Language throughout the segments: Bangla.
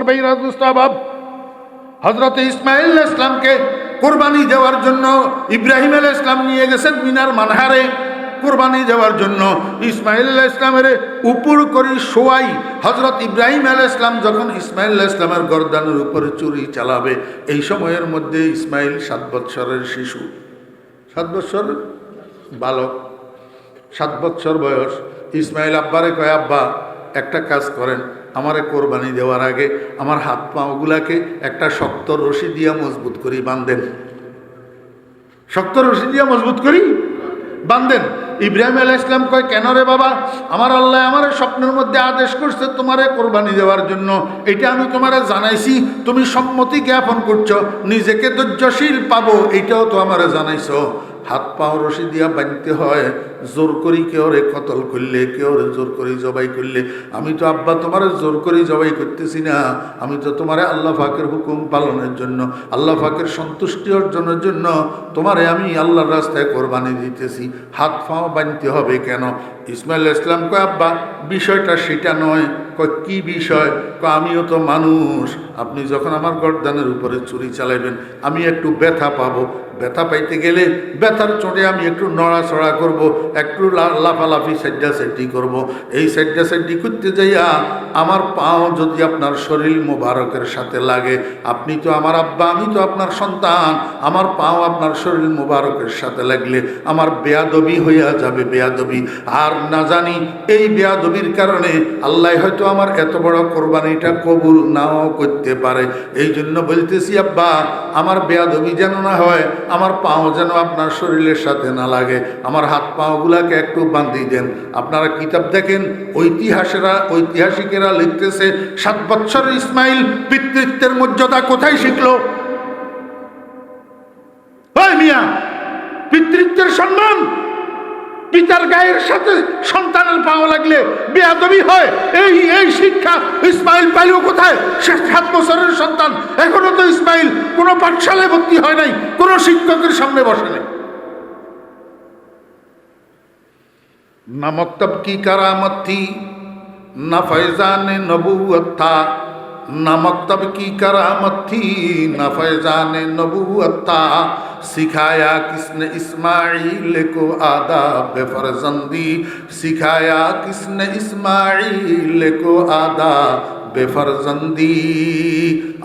আমার ভাইরা দোস্ত আহবাব, হযরত ইসমাঈল আলাইহিস সালামকে কুরবানি দেওয়ার জন্য ইব্রাহিম আলাইহিস সালাম নিয়ে গেছেন মিনার মানহারে কুরবানি দেওয়ার জন্য। ইসমাঈল আলাইহিস সালামের উপর করে শোয়াই হযরত ইব্রাহিম আলাইহিস সালাম যখন ইসমাঈল আলাইহিস সালামের গর্দানের উপরে ছুরি চালাবে, এই সময়ের মধ্যে ইসমাঈল 7 বৎসরের শিশু, 7 বৎসর বালক, 7 বৎসর বয়স। ইসমাঈল আব্বারে কয়, আব্বা একটা কাজ করেন, আমারে কোরবানি দেওয়ার আগে আমার হাত পাগুলাকে একটা শক্ত রশি দিয়া মজবুত করি বাঁধেন, শক্ত রশি দিয়া মজবুত করি বাঁধেন। ইব্রাহিম আলাইহিস সালাম কয়, কেন রে বাবা? আমার আল্লাহ আমার স্বপ্নের মধ্যে আদেশ করছে তোমারে কোরবানি দেওয়ার জন্য, এটা আমি তোমারে জানাইছি, তুমি সম্মতি জ্ঞাপন করছো, নিজেকে ধৈর্যশীল পাবো, এইটাও তো আমারে জানাইছো। হাত পাও রশি দিয়া বাঁধতে হয়, জোর করি কেউ রে কতল করলে, কেউ রে জোর করি জবাই করলে। আমি তো আব্বা তোমারে জোর করি জবাই করতেছি না, আমি তো তোমারে আল্লাহ পাকের হুকুম পালনের জন্য, আল্লাহ পাকের সন্তুষ্টি অর্জনের জন্য তোমারে আমি আল্লাহর রাস্তায় কোরবানি দিতেছি, হাত পাও বাঁধতে হবে কেন? ইসমাঈল আলাইহিস সালাম কয়, আব্বা বিষয়টা সেটা নয়। কয়, কি বিষয়? কয়, আমিও তো মানুষ, আপনি যখন আমার গর্দানের উপরে ছুরি চালাইবেন আমি একটু ব্যথা পাবো, ব্যথা পাইতে গেলে ব্যথার চোটে আমি একটু নড়াচড়া করব, একটু লাফালাফি সাইড্ডি করব। এই সাইড্ডি করতে যাইয়া আমার পাও যদি আপনার শরীর মোবারকের সাথে লাগে, আপনি তো আমার আব্বা, আমি তো আপনার সন্তান, আমার পাও আপনার শরীর মোবারকের সাথে লাগলে আমার বেয়াদবি হইয়া যাবে, বেয়াদবি। আর না জানি এই বেয়াদবির কারণে আল্লাহ হয়তো আমার এত বড় কোরবানিটা কবুল নাও করতে পারে। এই জন্য বলতেছি আব্বা, আমার বেয়াদবি যেন না হয়, আমার পাও যেন আপনার শরীরের সাথে না লাগে, আমার হাত পাগুলাকে একটু বাঁধিয়ে দেন। আপনারা কিতাব দেখেন, ঐতিহাসিকেরা লিখতেছে 7 বৎসরের ইসমাঈল পিতৃত্বের মর্যাদা কোথায় শিখলো? ওই মিয়া, পিতৃত্বের সম্মান, পিতার গায়ের সাথে সন্তানের পাওয়া লাগলে বেয়াদবি হয়, এই শিক্ষা ইসমাঈল পাইল কোথায়? সে 7 বছরের সন্তান, এখনো তো ইসমাঈল কোনো পাঠশালায় ভর্তি হয় নাই, কোনো শিক্ষকের সামনে বসে নাই। না মক্তব কি কারামত থি, না ফয়জানে নবুয়ত থা, না মক্তব কি करामत थी न फैजान नबूवत था, सिखाया किसने इस्माइल को आदाब फरजंदी, सिखाया किसने इस्माइल को आदाब बेफरजंदी।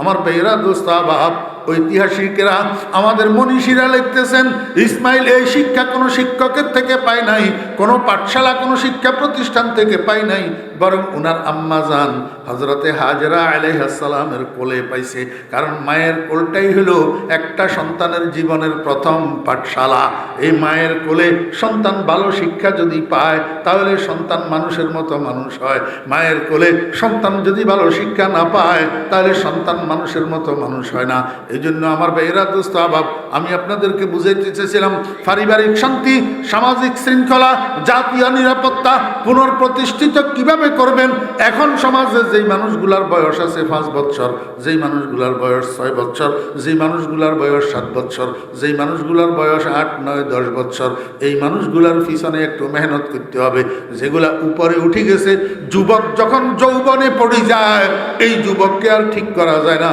আমার ভাইরা দোস্ত আহবাব, ঐতিহাসিকেরা আমাদের মনীষীরা লিখতেছেন ইসমাঈল এই শিক্ষা কোনো শিক্ষকের থেকে পায় নাই, কোনো পাঠশালা কোনো শিক্ষা প্রতিষ্ঠান থেকে পায় নাই, বরং ওনার আম্মাজান হযরতে হাজরা আলাইহিস সালামের কোলে পাইছে। কারণ মায়ের কোলটাই হলো একটা সন্তানের জীবনের প্রথম পাঠশালা। এই মায়ের কোলে সন্তান ভালো শিক্ষা যদি পায় তাহলে সন্তান মানুষের মতো মানুষ হয়, মায়ের কোলে সন্তান যদি ভালো শিক্ষা না পায় তাহলে সন্তান মানুষের মতো মানুষ হয় না। এই জন্য আমার ভাইয়েরা দোস্ত আহবাব, আমি আপনাদেরকে বুঝাইতে চেয়েছিলাম পারিবারিক শান্তি, সামাজিক শৃঙ্খলা, জাতীয় নিরাপত্তা পুনঃপ্রতিষ্ঠিত কিভাবে করবেন। এখন সমাজে যেই মানুষগুলার বয়স আছে 5 বছর, যেই মানুষগুলার বয়স 6 বছর, যেই মানুষগুলার বয়স 7 বছর, যেই মানুষগুলার বয়স 8, 9, 10 বছর, এই মানুষগুলার পিছনে একটু মেহনত করতে হবে। যেগুলা উপরে উঠে গেছে, যুবক যখন যৌবনে পড়ে যায় এই যুবককে আর ঠিক করা যায় না।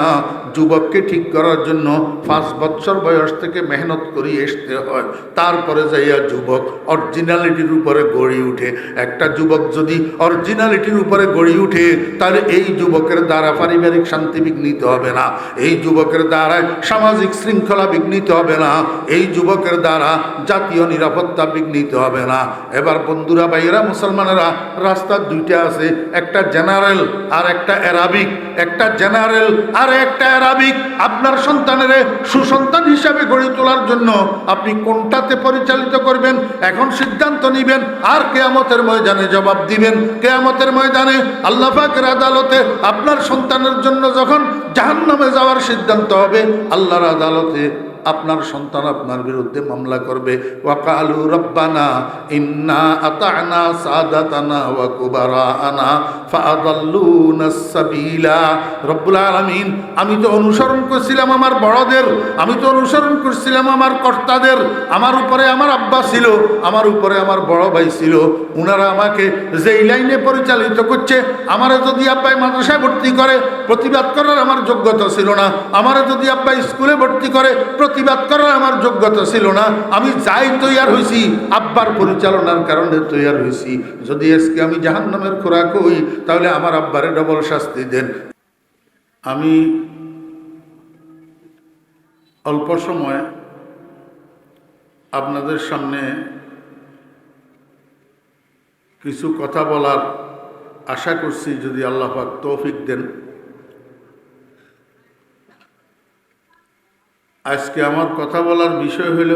যুবককে ঠিক করার জন্য 5 বছর বয়স থেকে মেহনত করে আসতে হয়, তারপরে যাইয়া যুবক অরিজিনালিটির উপরে গড়ে উঠে। একটা যুবক যদি অরিজিনালিটির উপরে গড়ে উঠে তাহলে এই যুবকের দ্বারা পারিবারিক শান্তি বিঘ্নিত হবে না, এই যুবকের দ্বারা সামাজিক শৃঙ্খলা বিঘ্নিত হবে না, এই যুবকের দ্বারা জাতীয় নিরাপত্তা বিঘ্নিত হবে না। এবার বন্ধুরা, ভাইয়েরা, মুসলমানেরা, রাস্তা 2টা আছে, একটা জেনারেল আর একটা অ্যারাবিক, একটা জেনারেল আর একটা অ্যারাবিক। আপনার সন্তানের সুসন্তান হিসাবে গড়ে তোলার জন্য আপনি কোনটাতে পরিচালিত করবেন এখন সিদ্ধান্ত নেবেন, আর কিয়ামতের ময়দানে জবাব দিবেন। কিয়ামতের ময়দানে আল্লাহ পাকের আদালতে আপনার সন্তানের জন্য যখন জাহান্নামে যাওয়ার সিদ্ধান্ত হবে, আল্লাহর আদালতে আপনার সন্তান আপনার বিরুদ্ধে মামলা করবে। ওয়াকালু রব্বানা ইন্না আতা'না সাদাতানা ওয়া কুবারানা ফাআদাল্লুনাস সাবিলা। রব্বুল আলামিন, আমি তো অনুসরণ করছিলাম আমার বড়দের, আমি তো অনুসরণ করছিলাম আমার কর্তাদের। আমার উপরে আমার আব্বা ছিল, আমার উপরে আমার বড় ভাই ছিল, উনারা আমাকে যেই লাইনে পরিচালিত করছে, আমারে যদি আব্বাই মাদ্রাসায় ভর্তি করে প্রতিবাদ করার আমার যোগ্যতা ছিল না, আমারে যদি আব্বাই স্কুলে ভর্তি করে প্রতিবাদ করার আমার যোগ্যতা ছিল না। আমি যাই তৈয়ার হয়েছি আব্বার পরিচালনার কারণে তৈয়ার হয়েছি। যদি আজকে আমি জাহান্নামের খোরাক হই তাহলে আমার আব্বারে ডবল শাস্তি দেন। আমি অল্প সময় আপনাদের সামনে কিছু কথা বলার আশা করছি, যদি আল্লাহ পাক তৌফিক দেন। আজকে আমার কথা বলার বিষয় হইল,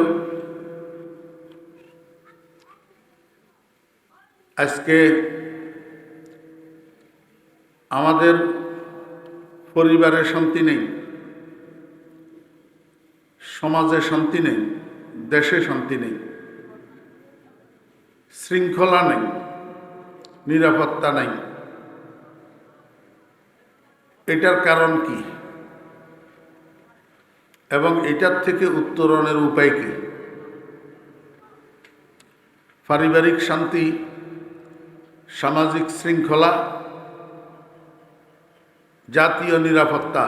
আজকে আমাদের পরিবারে শান্তি নেই, সমাজে শান্তি নেই, দেশে শান্তি নেই, শৃঙ্খলা নেই, নিরাপত্তা নাই। এটার কারণ কি এবং এটার থেকে উত্তরণের উপায় কি? পারিবারিক শান্তি, সামাজিক শৃঙ্খলা, জাতীয় নিরাপত্তা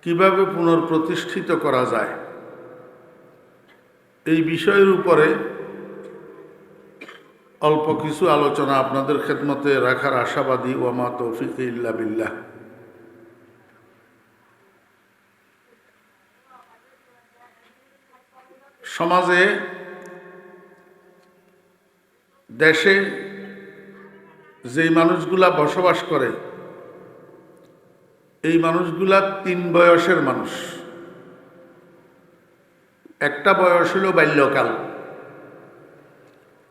কিভাবে পুনঃপ্রতিষ্ঠিত করা যায়, এই বিষয়ের উপরে অল্প কিছু আলোচনা আপনাদের খেদমতে রাখার আশাবাদী। ওয়ামা তৌফিক ইল্লা বিল্লাহ। সমাজে, দেশে যেই মানুষগুলা বসবাস করে, এই মানুষগুলা তিন বয়সের মানুষ। একটা বয়স হলো বাল্যকাল,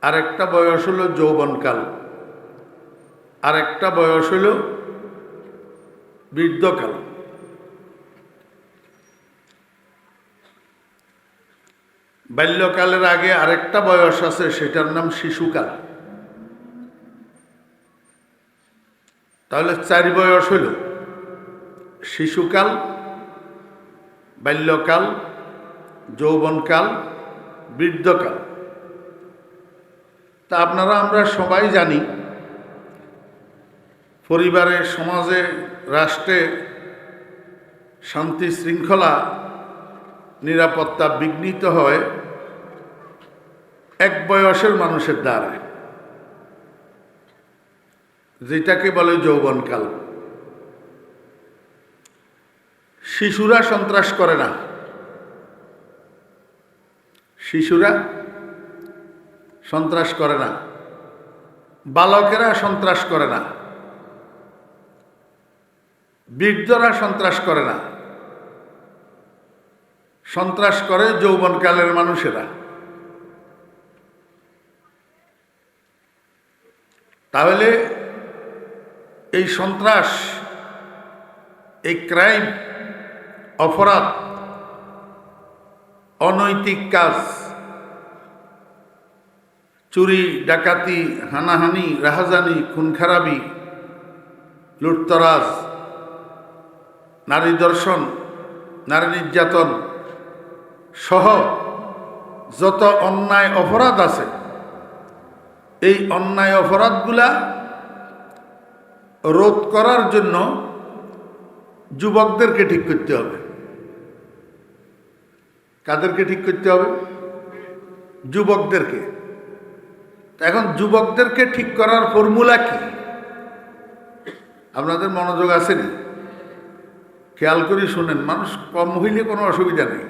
আর একটা বয়স হলো যৌবনকাল, আর একটা বয়স হলো বৃদ্ধকাল। বাল্যকালের আগে আরেকটা বয়স আছে, সেটার নাম শিশুকাল। তাহলে 4 বয়স হইল: শিশুকাল, বাল্যকাল, যৌবনকাল, বৃদ্ধকাল। তা আপনারা আমরা সবাই জানি, পরিবারে, সমাজে, রাষ্ট্রে শান্তি শৃঙ্খলা নিরাপত্তা বিঘ্নিত হয় এক বয়সের মানুষের দ্বারা, যেটাকে বলে যৌবনকাল। শিশুরা সন্ত্রাস করে না, শিশুরা সন্ত্রাস করে না, বালকেরা সন্ত্রাস করে না, বৃদ্ধরা সন্ত্রাস করে না, সন্ত্রাস করে যৌবনকালের মানুষেরা। তাহলে এই সন্ত্রাস, এই ক্রাইম, অপরাধ, অনৈতিক কাজ, চুরি, ডাকাতি, হানাহানি, রাহাজানি, খুনখারাবি, লুটতরাজ, নারী ধর্ষণ, নারী নির্যাতন সহ যত অন্যায় অপরাধ আছে, এই অন্যায় অপরাধগুলা রোধ করার জন্য যুবকদেরকে ঠিক করতে হবে। কাদেরকে ঠিক করতে হবে? যুবকদেরকে। এখন যুবকদেরকে ঠিক করার ফর্মুলা কি? আপনাদের মনোযোগ আসেনি? খেয়াল করে শুনেন। মানুষ কম হইলে কোনো অসুবিধা নেই,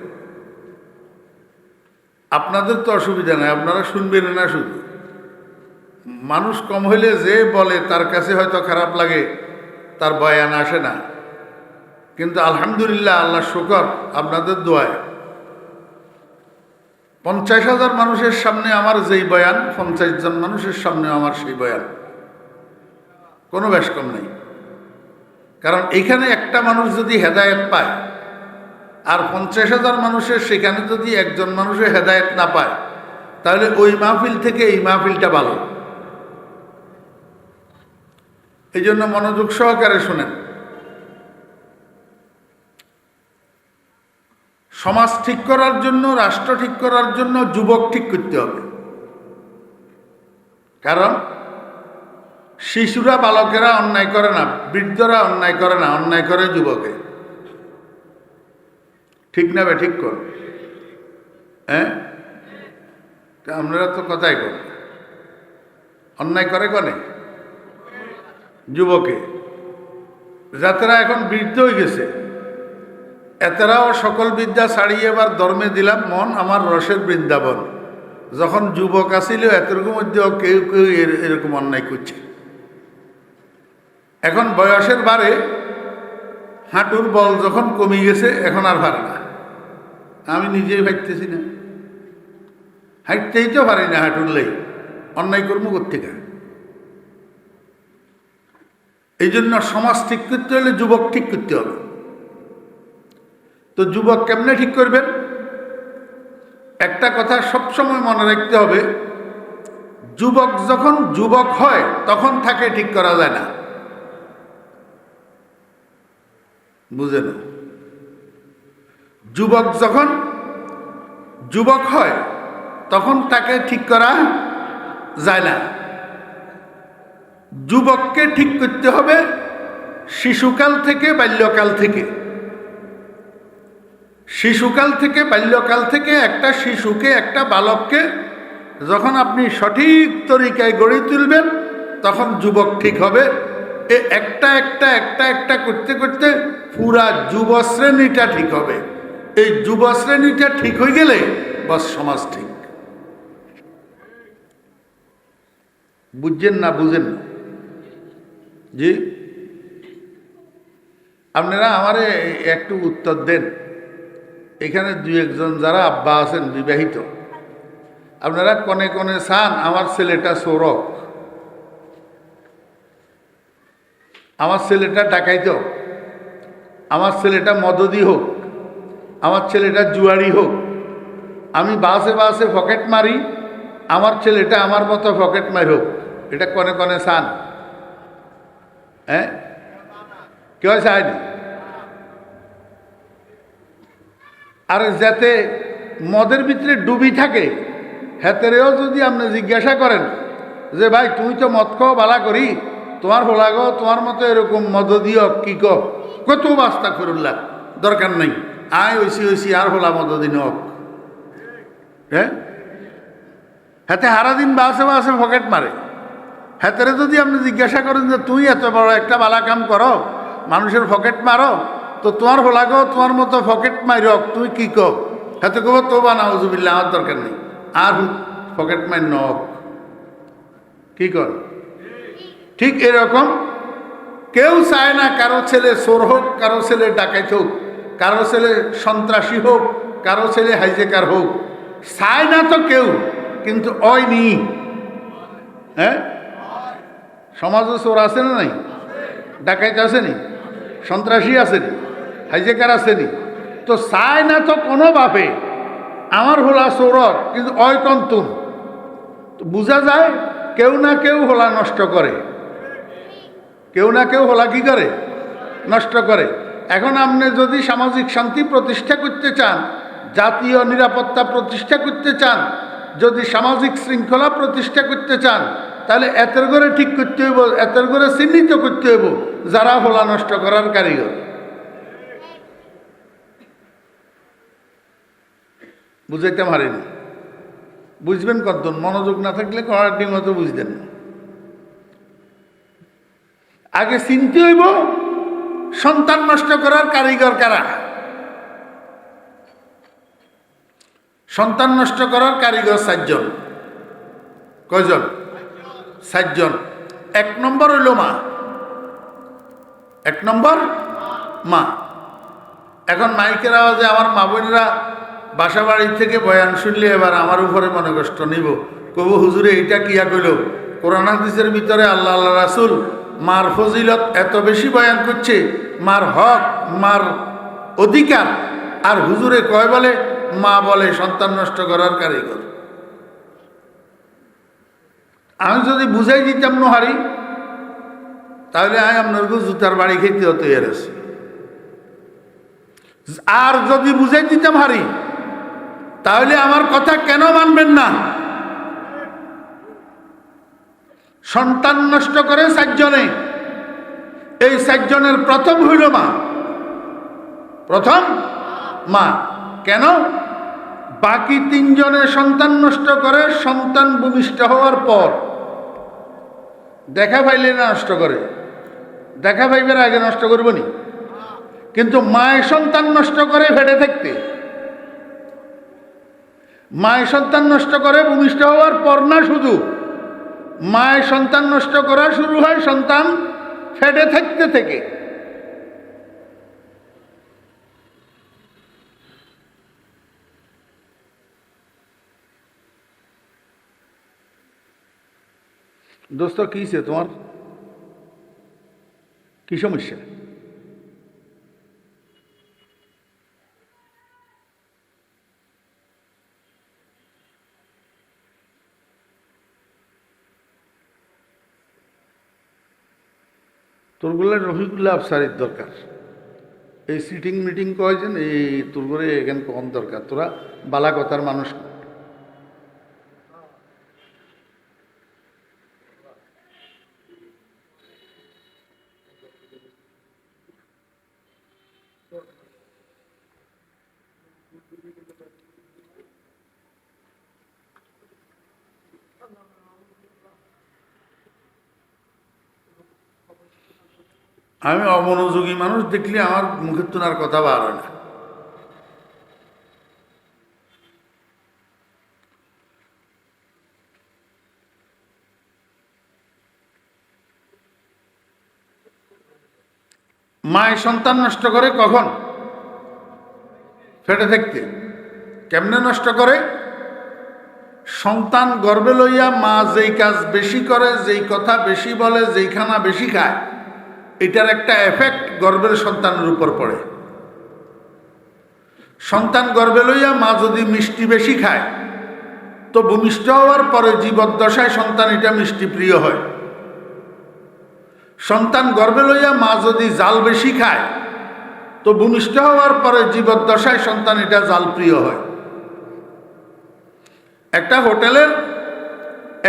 আপনাদের তো অসুবিধা নেই, আপনারা শুনবেন না। শুধু মানুষ কম হইলে যে বলে তার কাছে হয়তো খারাপ লাগে, তার বয়ান আসে না। কিন্তু আলহামদুলিল্লাহ, আল্লাহ শুকর, আপনাদের দোয়ায় 50,000 মানুষের সামনে আমার যেই বয়ান, 50 জন মানুষের সামনে আমার সেই বয়ান, কোনো বেশ কম নেই। কারণ এইখানে একটা মানুষ যদি হেদায়েত পায়, আর 50,000 মানুষের সেখানে যদি একজন মানুষের হেদায়েত না পায়, তাহলে ওই মাহফিল থেকে এই মাহফিলটা ভালো। এই জন্য মনোযোগ সহকারে শোনেন। সমাজ ঠিক করার জন্য, রাষ্ট্র ঠিক করার জন্য যুবক ঠিক করতে হবে। কারণ শিশুরা, বালকেরা অন্যায় করে না, বৃদ্ধরা অন্যায় করে না, অন্যায় করে যুবকে। ঠিক না বে ঠিক কর? হ্যাঁ, আপনারা তো কথাই কর। অন্যায় করে কনে? যুবকে। যাতেরা এখন বৃদ্ধ হয়ে গেছে, এতেরাও সকল বিদ্যা ছাড়িয়ে এবার ধর্মে দিলাম মন, আমার রসের বৃন্দাবন। যখন যুবক আসিল এতরকম মধ্যেও কেউ কেউ এরকম অন্যায় করছে। এখন বয়সের বারে হাঁটুর বল যখন কমে গেছে, এখন আর পারে না। আমি নিজেই হাঁটতেছি না, হাঁটতেই তো পারি না, হাঁটুর লেই অন্যায় কর্ম কোত্থেকে? এই জন্য সমাজ ঠিক করতে হলে যুবক ঠিক করতে হবে। তো যুবক কেমনে ঠিক করবেন? একটা কথা সবসময় মনে রাখতে হবে, যুবক যখন যুবক হয় তখন তাকে ঠিক করা যায় না। বুঝেন? যুবক যখন যুবক হয় তখন তাকে ঠিক করা যায় না। যুবককে ঠিক করতে হবে শিশুকাল থেকে, বাল্যকাল থেকে। শিশুকাল থেকে, বাল্যকাল থেকে একটা শিশুকে, একটা বালককে যখন আপনি সঠিক তরিকায় গড়ে তুলবেন, তখন যুবক ঠিক হবে। একটা একটা একটা একটা করতে করতে পুরা যুব শ্রেণীটা ঠিক হবে। এই যুব শ্রেণীটা ঠিক হয়ে গেলে বস সমাজ ঠিক। বুঝছেন না? বুঝেন না? জি, আপনারা আমারে একটু উত্তর দেন। এখানে দুই একজন যারা আব্বা আছেন বিবাহিত, আপনারা কনে কনে চান আমার ছেলেটা চোরক, আমার ছেলেটা ডাকাইত, আমার ছেলেটা মদদি হোক, আমার ছেলেটা জুয়ারি হোক, আমি বাসে বাসে পকেট মারি, আমার ছেলেটা আমার মতো পকেট মার হোক। এটা কনে কনে চান? হ্যাঁ, কেউ চায়নি। আর যাতে মদের ভিতরে ডুবি থাকে, হেতেরেও যদি আপনি জিজ্ঞাসা করেন যে ভাই তুই তো মদ খাও বালা করি, তোমার হোলা গো তোমার মতো এরকম মদ দিও কি কত বাস্তা করুল্লা, দরকার নেই, আয় ঐসি আর হোলা মদ দিন হোক। হ্যাঁ, হাতে হারাদিন বাসে বাসে পকেট মারে। হাতেরে যদি আপনি জিজ্ঞাসা করেন যে তুই এত বড় একটা বালা কাম করো, মানুষের পকেট মারো, তো তোমার হোলা গো তোমার মতো পকেট মারক, তুই কি কো? হাতে কব তো বানাউজুবিল্লা, আমার দরকার নেই, আর পকেট মার নক। কি কর? ঠিক এরকম কেউ চায় না কারো ছেলে চোর হোক, কারো ছেলে ডাকাইত হোক, কারো ছেলে সন্ত্রাসী হোক, কারো ছেলে হাইজেকার হোক। চায় না তো কেউ, কিন্তু ওই নি। হ্যাঁ, সমাজে চোর আছে না নাই? ডাকাইত আসেনি? সন্ত্রাসী আসেনি? হাইজেকার আসেনি? তো চায় না তো কোনো বাপে আমার হোলা চোরক, কিন্তু ওই কন্তুম বোঝা যায় কেউ না কেউ হোলা নষ্ট করে, কেউ না কেউ হোলা কি করে? নষ্ট করে। এখন আপনি যদি সামাজিক শান্তি প্রতিষ্ঠা করতে চান, জাতীয় নিরাপত্তা প্রতিষ্ঠা করতে চান, যদি সামাজিক শৃঙ্খলা প্রতিষ্ঠা করতে চান, তাহলে এতের করে ঠিক করতে হইব, এতের করে চিহ্নিত করতে হইব যারা হোলা নষ্ট করার কারিগর। বুঝাইতে পারিনি? বুঝবেন কতজন? মনোযোগ না থাকলে কড়াটি মতো বুঝতেন না। আগে চিনতে হইব সন্তান নষ্ট করার কারিগর কারা। সন্তান নষ্ট করার কারিগর 4 জন। কয়জন? 4 জন। 1 নম্বর হইল মা। 1 নম্বর মা। এখন মাইকের আওয়াজে আমার মা বোনেরা বাসা বাড়ি থেকে বয়ান শুনলে এবার আমার উপরে মনে কষ্ট নিব, কব হুজুরে এইটা কিয়া কইল? কোরআন হাদিসের ভিতরে আল্লাহ আল্লাহ রাসূল মার ফজিলত এত বেশি বয়ান করছে, মার হক, মার অধিকার আর হুজুরে কয় বলে মা বলে সন্তান নষ্ট করার কারিগর। আমি যদি বুঝাই দিতাম নোহারি, তাহলে আমি আপনার জুতার বাড়ি খেতে হতো এর আছে। আর যদি বুঝাই দিতাম হারি, তাহলে আমার কথা কেন মানবেন না? সন্তান নষ্ট করে 4 জনে, এই 4 জনের প্রথম হইল মা, প্রথম মা। কেন? বাকি 3 জনের সন্তান নষ্ট করে সন্তান ভূমিষ্ঠ হওয়ার পর। দেখা পাইলে না নষ্ট করে, দেখা পাইবার আগে নষ্ট করব নি? কিন্তু মায়ের সন্তান নষ্ট করে ফেটে থাকতে, মায়ের সন্তান নষ্ট করে ভূমিষ্ঠ হওয়ার পর না, শুধু মায়ের সন্তান নষ্ট করা শুরু হয় সন্তান ফেটে থাকতে থেকে। দোস্ত কিছে তোমার, কি সমস্যা? তোরগুলো রফিকুল্লাহ আফসারির দরকার। এই সিটিং মিটিং কয়েছেন, এই তোর করে এখানে কম দরকার। তোরা বালা কথার মানুষ। আমি অমনোযোগী মানুষ দেখলে আমার মুখের তোনার কথা বার হয় না। মায়ের সন্তান নষ্ট করে কখন? ফেটে থাকতে। কেমনে নষ্ট করে? সন্তান গর্ভে লইয়া মা যেই কাজ বেশি করে, যেই কথা বেশি বলে, যেই খানা বেশি খায়, এটার একটা এফেক্ট গর্ভের সন্তানের উপর পড়ে। সন্তান গর্ভে লইয়া মা যদি মিষ্টি বেশি খায়, তো ভূমিষ্ঠ হওয়ার পরে জীবদ্দশায় সন্তান এটা মিষ্টি প্রিয় হয়। সন্তান গর্ভে লইয়া মা যদি জাল বেশি খায়, তো ভূমিষ্ঠ হওয়ার পরে জীবদ্দশায় সন্তান এটা জাল প্রিয় হয়। একটা হোটেলের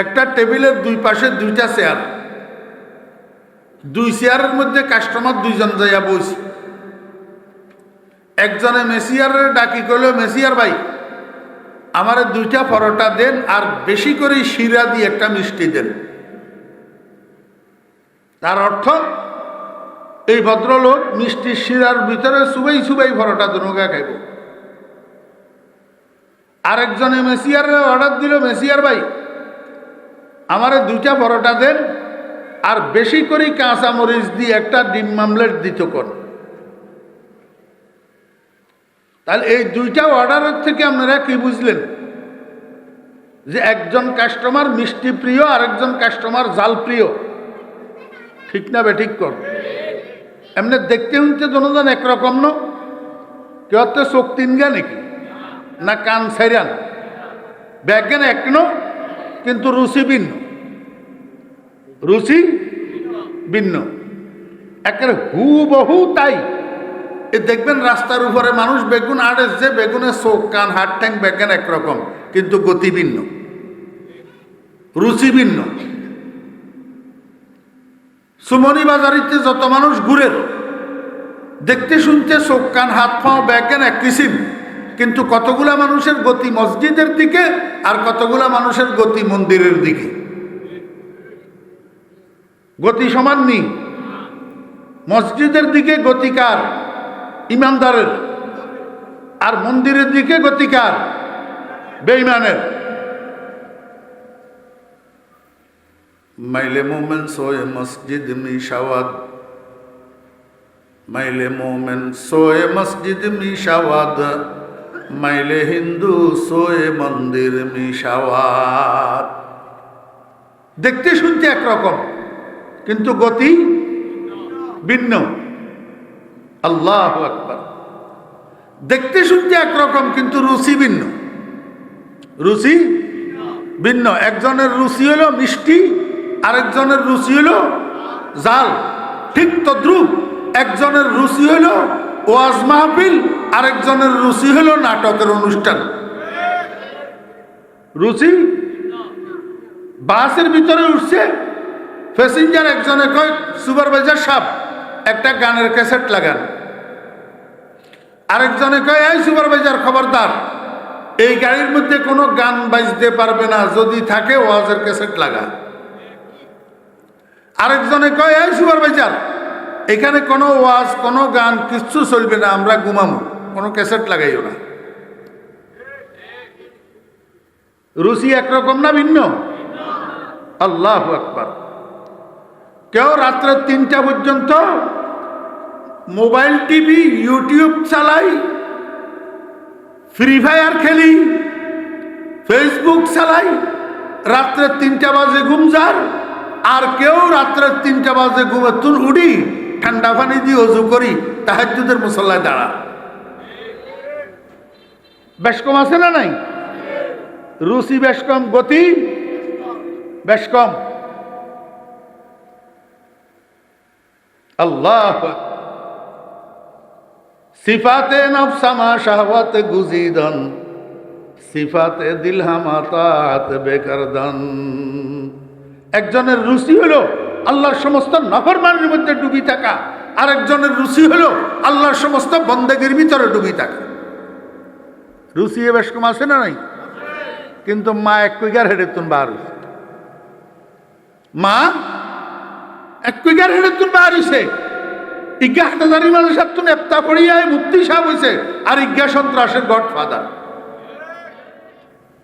একটা টেবিলের 2 পাশে 2টা চেয়ার, 2 চেয়ারের মধ্যে কাস্টমার 2 জন যাইয়া বসে। একজনে মেসিয়ারের ডাকি করলো, মেসিয়ার ভাই আমারে 2টা পরোটা দেন, আর বেশি করে শিরা দিয়ে একটা মিষ্টি দেন। তার অর্থ এই ভদ্রলোক মিষ্টির শিরার ভিতরে সুবাই সুবাই পরোটা দুনুগা খাইব। আরেকজনে মেসিয়ারের অর্ডার দিল, মেসিয়ার ভাই আমারে 2টা পরোটা দেন, আর বেশি করে কাঁচা মরিচ দিয়ে একটা ডিম মামলেট দিত কোন। তাহলে এই 2টা অর্ডারের থেকে আপনারা কি বুঝলেন? যে একজন কাস্টমার মিষ্টি প্রিয়, আরেকজন কাস্টমার জাল প্রিয়। ঠিক না বে? ঠিক কর। এমনি দেখতে শুনতে দুজন একরকম ন? কেউ তো চোখ 3 গা নাকি, না কান 4 ব্যাজ্ঞান এক ন, কিন্তু রুচি ভিন্ন। রুচি ভিন্ন, একেবারে হুবহু তাই। এ দেখবেন রাস্তার উপরে মানুষ বেগুন আড়ে, যে বেগুনের চোখ কান হাত ঠ্যাং বেগুন একরকম, কিন্তু গতি ভিন্ন, রুচি ভিন্ন। সুমনি বাজারিতে যত মানুষ ঘুরে, দেখতে শুনতে চোখ কান হাত পাও বেগুন এক কিসিম, কিন্তু কতগুলা মানুষের গতি মসজিদের দিকে, আর কতগুলা মানুষের গতি মন্দিরের দিকে। গতি সমান নেই। মসজিদের দিকে গতিকার ইমানদারের, আর মন্দিরের দিকে গতিকার বেঈমানের। মাইলে মোমেন সোয়ে মসজিদ মিশাওয়াদ, মাইলে মোমেন সোয়ে মসজিদ মিশাওয়াদ, মাইলে হিন্দু সোয়ে মন্দির মিশাওয়াদ। দেখতে শুনতে একরকম, কিন্তু গতি ভিন্ন। আল্লাহু আকবার। দেখতে শুনতে একরকম, কিন্তু রুচি ভিন্ন। রুচি ভিন্ন। একজনের রুচি হলো মিষ্টি, আরেকজনের রুচি হলো জাল। ঠিক তদ্রুপ একজনের রুচি হলো ওয়াজ মাহফিল, আরেকজনের রুচি হলো নাটকের অনুষ্ঠান। রুচি। বাসের ভিতরে উঠছে প্যাসেঞ্জার, একজনে কয় সুপারভাইজার সাহেব একটা গানের ক্যাসেট লাগান, আরেকজনে কয় এই সুপারভাইজার খবরদার, এই গাড়ির মধ্যে কোনো গান বাজতে পারবে না, যদি থাকে ওয়াজের ক্যাসেট লাগা। আরেকজনে কয় এই সুপারভাইজার এখানে কোনো ওয়াজ কোনো গান কিচ্ছু চলবে না, আমরা ঘুমামো, কোনো ক্যাসেট লাগাইও না। রুচি একরকম না ভিন্ন? আল্লাহু আকবার। কেউ রাত্রে 3টা পর্যন্ত মোবাইল টিভি ইউটিউব চালাই, ফ্রি ফায়ার খেলি, ফেসবুক চালাই, রাত্রে 3টা বাজে ঘুম যার। আর কেউ রাত্রে 3টা বাজে ঘুমাতুন উঠি ঠান্ডা পানি দিয়ে অজু করি তাহাজ্জুদের মুসল্লায় দাঁড়া। বেশ কম আছে না নাই? রুচি বেশ কম, গতি বেশ কম। আল্লাহ। সিফাতে নফসামা শাহওয়াতে গুজিদন, সিফাতে দিলহামাতাত বেকারদান। একজনের রুচি হলো আল্লাহর সমস্ত নাফরমানির মধ্যে ডুবি থাকা, আরেকজনের রুচি হলো আল্লাহর সমস্ত বন্দেগীর ভিতরে ডুবি থাকা। রুচি বেশ কম আছে না নাই? কিন্তু মা এক কুইগার হেডে তুন বার হইছে, মা এক কুইগার হেডে তুন বার হইছে। ইজ্ঞা হাটাজারি মানুষ তুন এফতা পড়িয়ায় মুফতি সাহেব হইছে, আর ইজ্ঞা সন্ত্রাসের গডফাদার।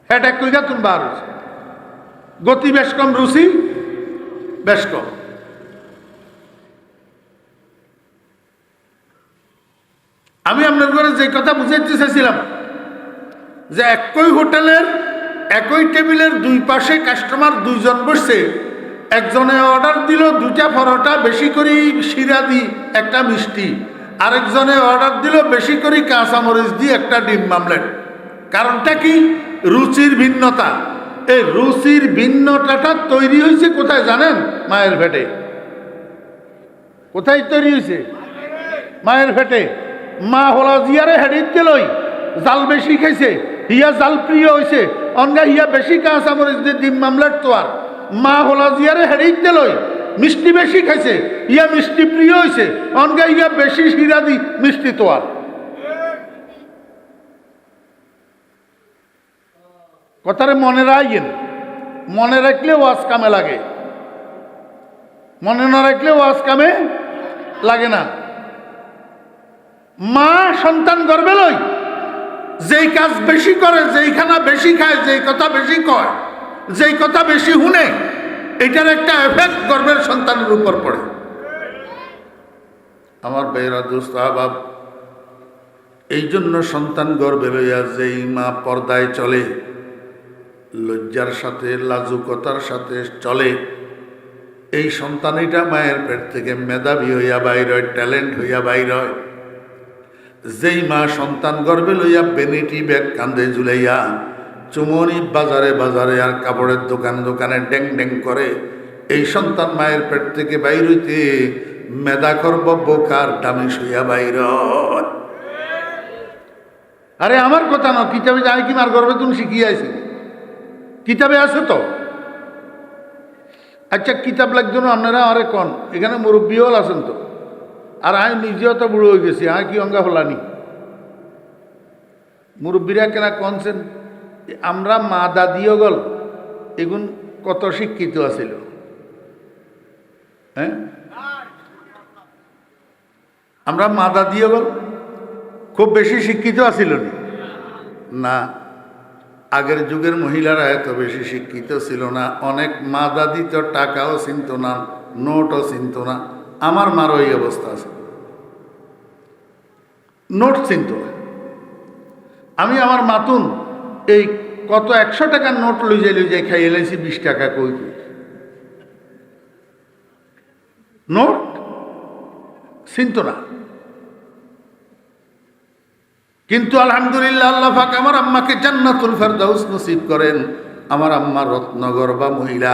হেড এক কুইগা তুন বার হইছে। গতি বেশ কম, রুচি বেশ কম। আমি আপনার ঘরে যে কথা বুঝাইতে চাইছিলাম যে একই হোটেলের একই টেবিলের দুই পাশে কাস্টমার দুইজন বসছে, একজনে অর্ডার দিল 2টা পরোটা বেশি করে শিরা দি একটা মিষ্টি, আরেকজনে অর্ডার দিল বেশি করে কাঁচামরিচ দিয়ে একটা ডিম মামলেট। কারণটা কি? রুচির ভিন্নতা। এই রুচির ভিন্নতাটা তৈরি হয়েছে কোথায় জানেন? মায়ের পেটে। কোথায় তৈরি হয়েছে? মায়ের পেটে। মা হলা জিয়ারে হেডিতে লই জাল বেশি খাইছে, হিয়া জাল প্রিয় হয়েছে, অনগা হিয়া বেশি কাঁচামরিচ দিয়ে ডিম মামলেট তো। আর মা হলা জিয়ারে হেডিতে লই মিষ্টি বেশি খাইছে, ইয়া মিষ্টি প্রিয় হয়েছে, অনগা ইয়া বেশি শিরা দি মিষ্টি তো। আর কথারে মনে রাখেন, মনে রাখলে ওয়াজ কামে লাগে, মনে না রাখলে ওয়াজ কামে লাগে না। মা সন্তান গর্বে লই যেই কাজ বেশি করে, যেইখানা বেশি খায়, যেই কথা বেশি কয়, যেই কথা বেশি শুনে, এটার একটা এফেক্ট গর্বের সন্তানের উপর পড়ে। আমার বেহরা দোস্ত আহবাব, এই জন্য সন্তান গর্বে লইয়া যেই মা পর্দায় চলে, লজ্জার সাথে লাজুকতার সাথে চলে, এই সন্তানইটা মায়ের পেট থেকে মেধাবী হইয়া বাইর হয়, ট্যালেন্ট হইয়া বাইর হয়। যেই মা সন্তান গর্বে লইয়া বেনিটি ব্যাগ কান্দে ঝুলাইয়া চুমনি বাজারে বাজারে আর কাপড়ের দোকানে দোকানে ড্যাং ড্যাং করে, এই সন্তান মায়ের পেট থেকে বাইর হইতে মেধাখর বোকার দামিস হইয়া বাইর। আরে আমার কথা না, কিতাবে জানি কি মার গর্বে তুমি শিখিয়াছি, কিতাবে আছে তো। আচ্ছা কিতাব লাগতো না আপনারা আরে কন, এখানে মুরব্বী হল আছেন তো, আর আমি নিজেও তো বুড়ো হয়ে গেছি, আর কি অঙ্গা হলানি। মুরব্বীরা কেনা কনছেন আমরা মা দাদিও গল এগুন কত শিক্ষিত আছিল, হ্যাঁ আমরা মা দাদিও গল খুব বেশি শিক্ষিত আছিল না। আগের যুগের মহিলারা এত বেশি শিক্ষিত ছিল না। অনেক মা দাদি তো টাকাও চিনত না, নোটও চিনত না। আমার মারও এই অবস্থা আছে, নোট চিনত না। আমি আমার মাতুন এই কত 100 টাকার নোট লই যাই খাই এলাইছি 20 টাকা কই কই। নোট চিনত না। কিন্তু আলহামদুলিল্লাহ আল্লাহ পাক আমার আম্মাকে জান্নাতুল ফেরদাউস নসিব করেন। আমার আম্মা রত্নগর্ভা মহিলা,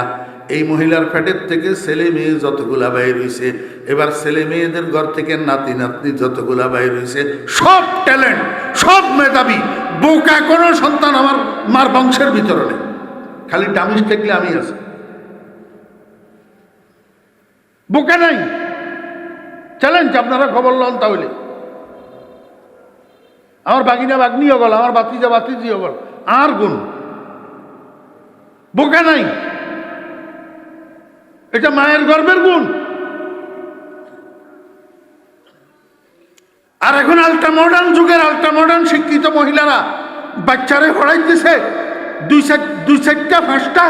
এই মহিলার পেটের থেকে ছেলে মেয়ে যতগুলা বাইর হয়েছে, এবার ছেলে মেয়েদের ঘর থেকে নাতি নাতনি যতগুলা বাইর হয়েছে, সব ট্যালেন্ট, সব মেধাবী, বোকা কোনো সন্তান আমার মার বংশের ভিতরে নেই। খালি ডামিস থাকলে আমি আছি, বোকা নাই। চ্যালেঞ্জ, আপনারা খবর লন তাহলে। আমার বাগিনা বাগনিও গল, আমার বাতিজা বাতিজিও গল, আর গুণ বোকা নাই। এটা মায়ের গর্বের গুণ। আর এখন আল্ট্রা মডার্ন যুগের আল্ট্রা মডার্ন শিক্ষিত মহিলারা বাচ্চারে পড়াইতেছে, দুই চারটা পাঁচটা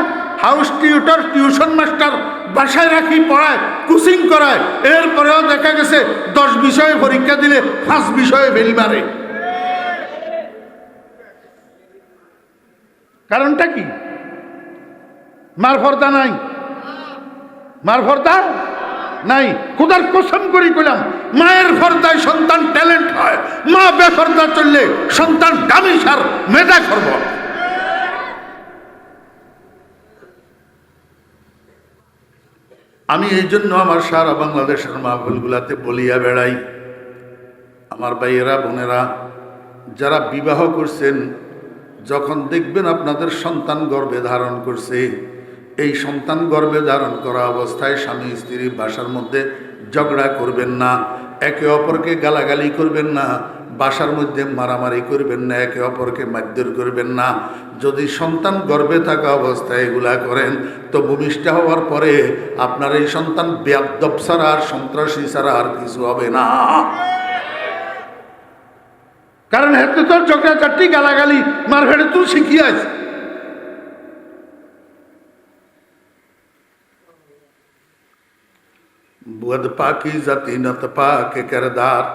হাউস টিউটর, টিউশন মাস্টার বাসায় রাখি পড়ায়, কোচিং করায়। এরপরেও দেখা গেছে 10 বিষয়ে পরীক্ষা দিলে 5 বিষয়ে ফেল মারে। কারণটা কি? মার পর্দা নাই, মার পর্দা নাই। খোদার কসম করি কইলাম, মায়ের পর্দায় সন্তান ট্যালেন্ট হয়, মা বেপর্দা চললে সন্তান ডামিস আর মেধা করব। আমি এই জন্য আমার সারা বাংলাদেশের মাহফিলগুলাতে বলিয়া বেড়াই, আমার ভাইয়েরা বোনেরা যারা বিবাহ করছেন, যখন দেখবেন আপনাদের সন্তান গর্ভে ধারণ করছে, এই সন্তান গর্ভে ধারণ করা অবস্থায় স্বামী স্ত্রী বাসার মধ্যে ঝগড়া করবেন না, একে অপরকে গালাগালি করবেন না, বাসার মধ্যে মারামারি করবেন না, একে অপরকে মারধর করবেন না। যদি সন্তান গর্ভে থাকা অবস্থায় এগুলা করেন, তো ভূমিষ্ঠ হওয়ার পরে আপনার এই সন্তান বেয়াদব ছাড়া আর সন্ত্রাসী ছাড়া আর কিছু হবে না। কারণ হেতু তোর ঝগড়া চারটি গালাগালি মারফেড়ে তুই শিখিয়াছ। বুয়াদ পাকি জাতি নত পাকে কেরদার,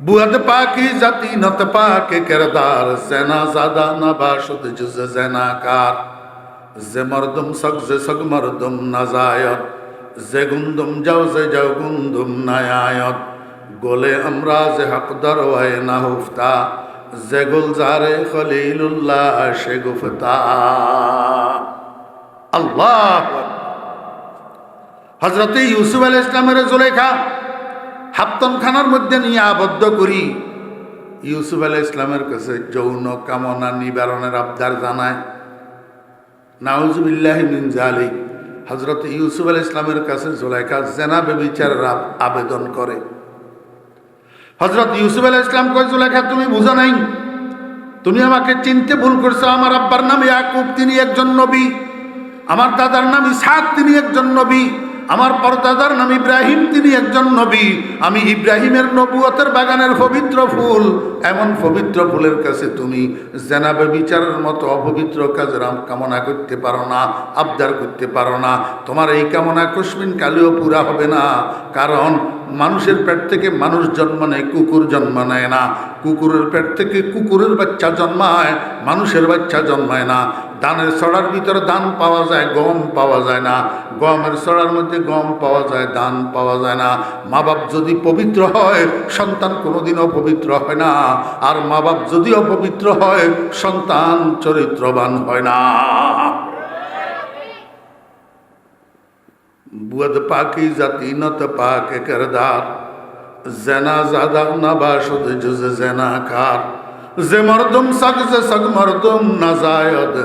বুয়াদ পাকি জাতি নত পাকে কেরদার, জেনা জাদা নবাশুদ জুজ জেনাকার, যে মরদুম সগ যে সগ মরদুম নাজায়ত, যে গুন্দুম যাও যে যাও গুন্দুম নায়ায়ত, গোলে আমরা যে হকদার ওয়ায় না হুফতা, যে গুলজারে খলিলুল্লাহ সে গুফতা। আল্লাহ। হযরতে ইউসুফ আলাইহিস সালামের জুলেখা হাফতনখানার মধ্যে নিয়ে আবদ্ধ করি, ইউসুফ আলাইহিস সালামের কাছে যৌন কামনা নিবারণের আবদার জানায়। নাউজুবিল্লাহি মিন যালিক। হযরতে ইউসুফ আলাইহিস সালামের কাছে জুলেখা জেনা ব্যভিচারের আবেদন করে। হযরত ইউসুফ আলাইহিস সালাম কয়, জুলেখা তুমি বুঝো নাই, তুমি আমাকে চিনতে ভুল করছো। আমার আব্বার নাম ইয়াকুব, তিনি একজন নবী। আমার দাদার নাম ইসহাক, তিনি একজন নবী। আমার পরদাদার নাম ইব্রাহিম, তিনি একজন নবী। আমি ইব্রাহিমের নবুয়তের বাগানের পবিত্র ফুল, এমন পবিত্র ফুলের কাছে তুমি জেনা ব্যভিচারের মতো অপবিত্র কাজের কামনা করতে পারো না, আবদার করতে পারো না। তোমার এই কামনা কসমিন কালেও পুরা হবে না। কারণ মানুষের পেট থেকে মানুষ জন্ম নেয়, কুকুর জন্ম নেয় না। কুকুরের পেট থেকে কুকুরের বাচ্চা জন্মায়, মানুষের বাচ্চা জন্মায় না। ধানের ছড়ার ভিতরে ধান পাওয়া যায়, গম পাওয়া যায় না। গমের ছড়ার মধ্যে গম পাওয়া যায়, ধান পাওয়া যায় না। মা বাপ যদি পবিত্র হয়, সন্তান কোনোদিন অপবিত্র হয় না। আর মা বাপ যদি অপবিত্র হয়, সন্তান চরিত্রবান হয় না। বুয়াদ পাকি জাতি নত পাকে কেরদার, জেনা জাদা নবাশুদ জুজ জেনাকার, যে মরদুম সগ যে সগ মরদুম নাজায়দ,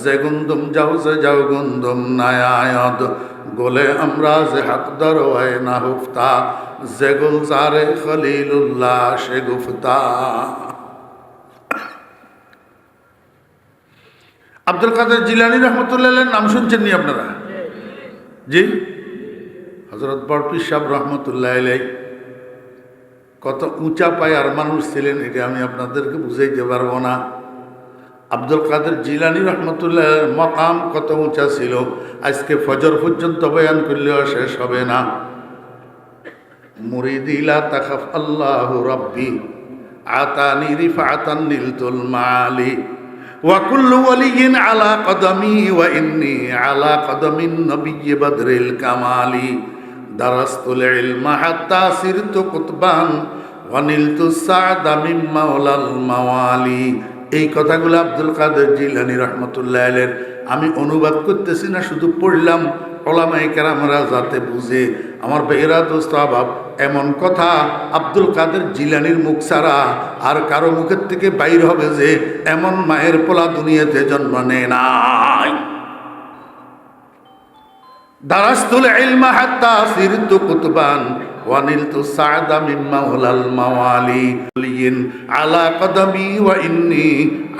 যে গুন্দুম যাও যে যাও গুন্দুম নায়ায়দ, গোলে আমরা যে হকদার ওয়ায় না হুফতা, যে গুলজারে খলিলুল্লাহ সে গুফতা। আব্দুল কাদের জিলানী রহমতুল্লাহ নাম শুনছেন নি আপনারা? জি। হযরত বড় পীর সাহেব রহমতুল্লাহ আলাইহি কত উঁচা পায়ার মানুষ ছিলেন, এটা আমি আপনাদেরকে বুঝাইতে পারবো না। আব্দুল কাদের জিলানী রহমতুল্লাহ মকাম কত উঁচা ছিল, আজকে ফজর পর্যন্ত বয়ান করলেও শেষ হবে না। মুরিদি লা তাখাফ আল্লাহু রাব্বি আতানি রিফাতান নিলতুল মালি, ওয়া কুল্লু ওয়ালিয়িন আলা কদমি ওয়া ইন্নী আলা কদমিন নবিয়্যি বদরিল কামালি, দারাস্তুল ইলমা হাত্তা সিরতু কুতবান ওয়ানিলতু সা'দা মিন মাওলাল মাওয়ালি। এই কথাগুলো আব্দুল কাদের জিলানী রাহমাতুল্লাহ আলাইহির আমি অনুবাদ করতেছি না, শুধু পড়লাম ওলামায়ে কেরামরা যাতে বুঝে। আমার ভাইয়েরা, দোস্ত আহবাব, এমন কথা আব্দুল কাদের জিলানীর মুখ ছাড়া আর কারো মুখের থেকে বাইর হবে যে এমন মায়ের পোলা দুনিয়াতে জন্ম নেয় নাই। দারাস্তুল ইলমা হাত্তা সিরতু কুতুবান ওয়ানিলতু সা'দা মিন মাওলাল মাওয়ালি আলা কদমি ওয়া ইন্নী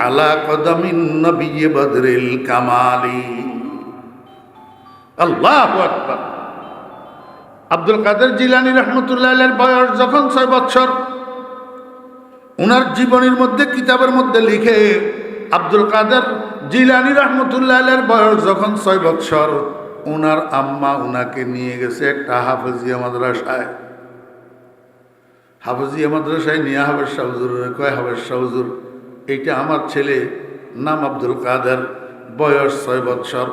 আলা কদমিন নবিয়্যি বদরিল কামালি। আল্লাহু আকবার। আব্দুল কাদের জিলানী রাহমাতুল্লাহ আলাইহির বয়স যখন 6 বছর, উনার জীবনের মধ্যে কিতাবের মধ্যে লিখে আব্দুল কাদের জিলানী রাহমাতুল্লাহ আলাইহির বয়স যখন 6 বছর, উনার আম্মা উনাকে নিয়ে গেছে একটা হাফেজিয়া মাদ্রাসায়। হাফেজিয়া মাদ্রাসায় নিয়ে হাফেজ শাহ হুজুরের কয়, হাফেজ শাহ হুজুর, এইটা আমার ছেলে, নাম আব্দুল কাদের, বয়স 6 বছর,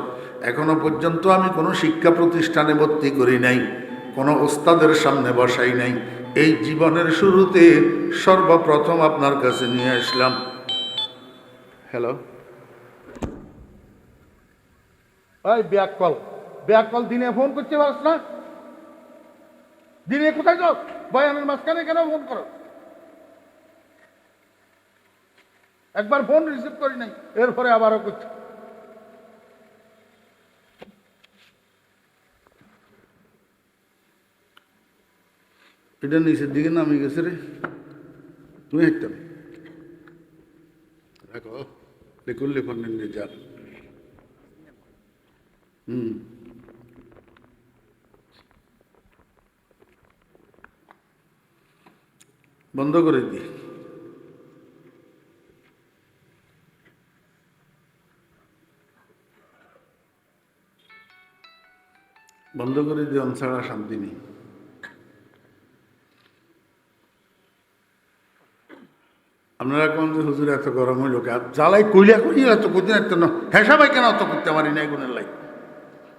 এখনো পর্যন্ত আমি কোনো শিক্ষা প্রতিষ্ঠানে ভর্তি করি নাই, কোনো ওস্তাদের সামনে বসাই নাই, এই জীবনের শুরুতে সর্বপ্রথম আপনার কাছে নিয়ে আসলাম। হ্যালো, ওই ব্যাক কল দিনে ফোন করতে পারছ না? দিনে কোথায় যাও? বয়ানের মাঝখানে কেন ফোন করো? একবার ফোন রিসিভ করি নাই, এরপরে আবারও করছি। এটা নিচের দিকে নামে গেছে রে, তুমি একটা দেখো লিখুন যান। বন্ধ করে দি। বন্ধ করে দিও, ছাড়া শান্তি নেই। আপনারা কোন যে হুজুর এত গরম হইল, জ্বালাই কইলা করি এত করতে একটা না, হ্যাঁ সবাই কেন অত করতে পারি না? এগুলোর লাই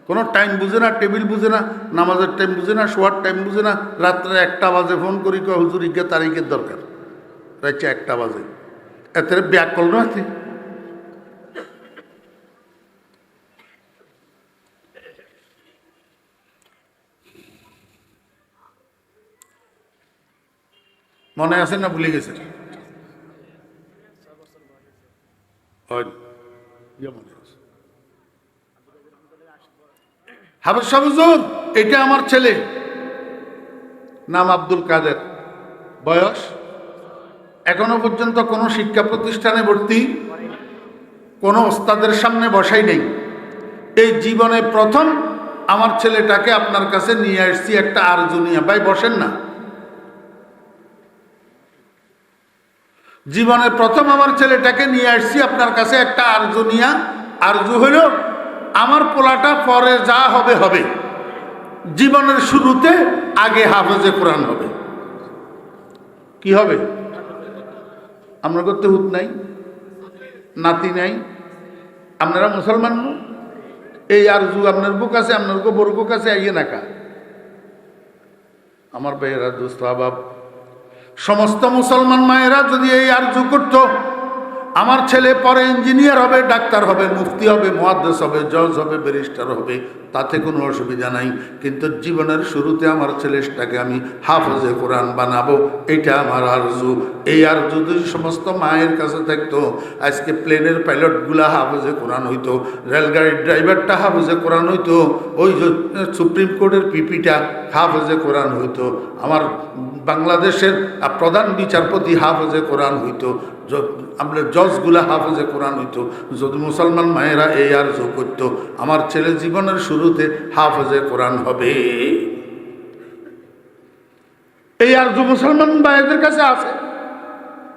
কোনো টাইম বুঝে না, টেবিল বুঝে না, নামাজের টাইম বুঝে না, শোয়ার টাইম বুঝে না। রাত্রে 1টা বাজে ফোন করি, কয় হুজুর ইজ্ঞা তারিখের দরকার, রাত্রে 1টা বাজে, এত ব্যাক করল না। মনে আছে না ভুলে গেছে? হাফেজ শাহ হুজুর, এটা আমার ছেলে, নাম আব্দুল কাদের, বয়স এখনো পর্যন্ত কোনো শিক্ষা প্রতিষ্ঠানে ভর্তি, কোনো ওস্তাদের সামনে বসাই নেই, এই জীবনে প্রথম আমার ছেলেটাকে আপনার কাছে নিয়ে আসছি একটা আরজু নিয়ে। ভাই বসেন না। জীবনে প্রথম আমার ছেলেটাকে নিয়ে আসছি আপনার কাছে একটা আরজু নিয়া। আরজু হইল আমার পোলাটা পরে যা হবে হবে, জীবনের শুরুতে আগে হাফেজে কোরআন হবে। কি হবে? আমরা করতে হুত নাই, নাতি নাই, আপনারা মুসলমান, এই আরজু আপনার বুক আছে, আপনার বড় বুক আছে, আইয়ে নাকা। আমার ভাইয়েরা, দোস্ত আহবাব, সমস্ত মুসলমান মায়েরা যদি এই আরজু করত, আমার ছেলে পরে ইঞ্জিনিয়ার হবে, ডাক্তার হবে, মুফতি হবে, মুহাদ্দিস হবে, জজ হবে, ব্যারিস্টার হবে, তাতে কোনো অসুবিধা নাই। কিন্তু জীবনের শুরুতে আমার ছেলেটাকে আমি হাফেজে কোরআন বানাবো, এটা আমার আরজু। এই আরজু যদি সমস্ত মায়ের কাছে থাকতো, আজকে প্লেনের পাইলটগুলা হাফেজে কোরআন হইতো, রেলগাড়ির ড্রাইভারটা হাফেজে কোরআন হইতো, ওই যে সুপ্রিম কোর্টের পিপিটা হাফেজে কোরআন হইতো, আমার বাংলাদেশের প্রধান বিচারপতি হাফেজে কোরআন হইতো, আমরা জজগুলা হাফেজে কোরআন হইতো। যদি মুসলমান মায়েরা এই আরজু করতো, আমার ছেলে জীবনের শুরুতে হাফেজে কোরআন হবে, এই আরজু মুসলমান ভাইদের কাছে আছে,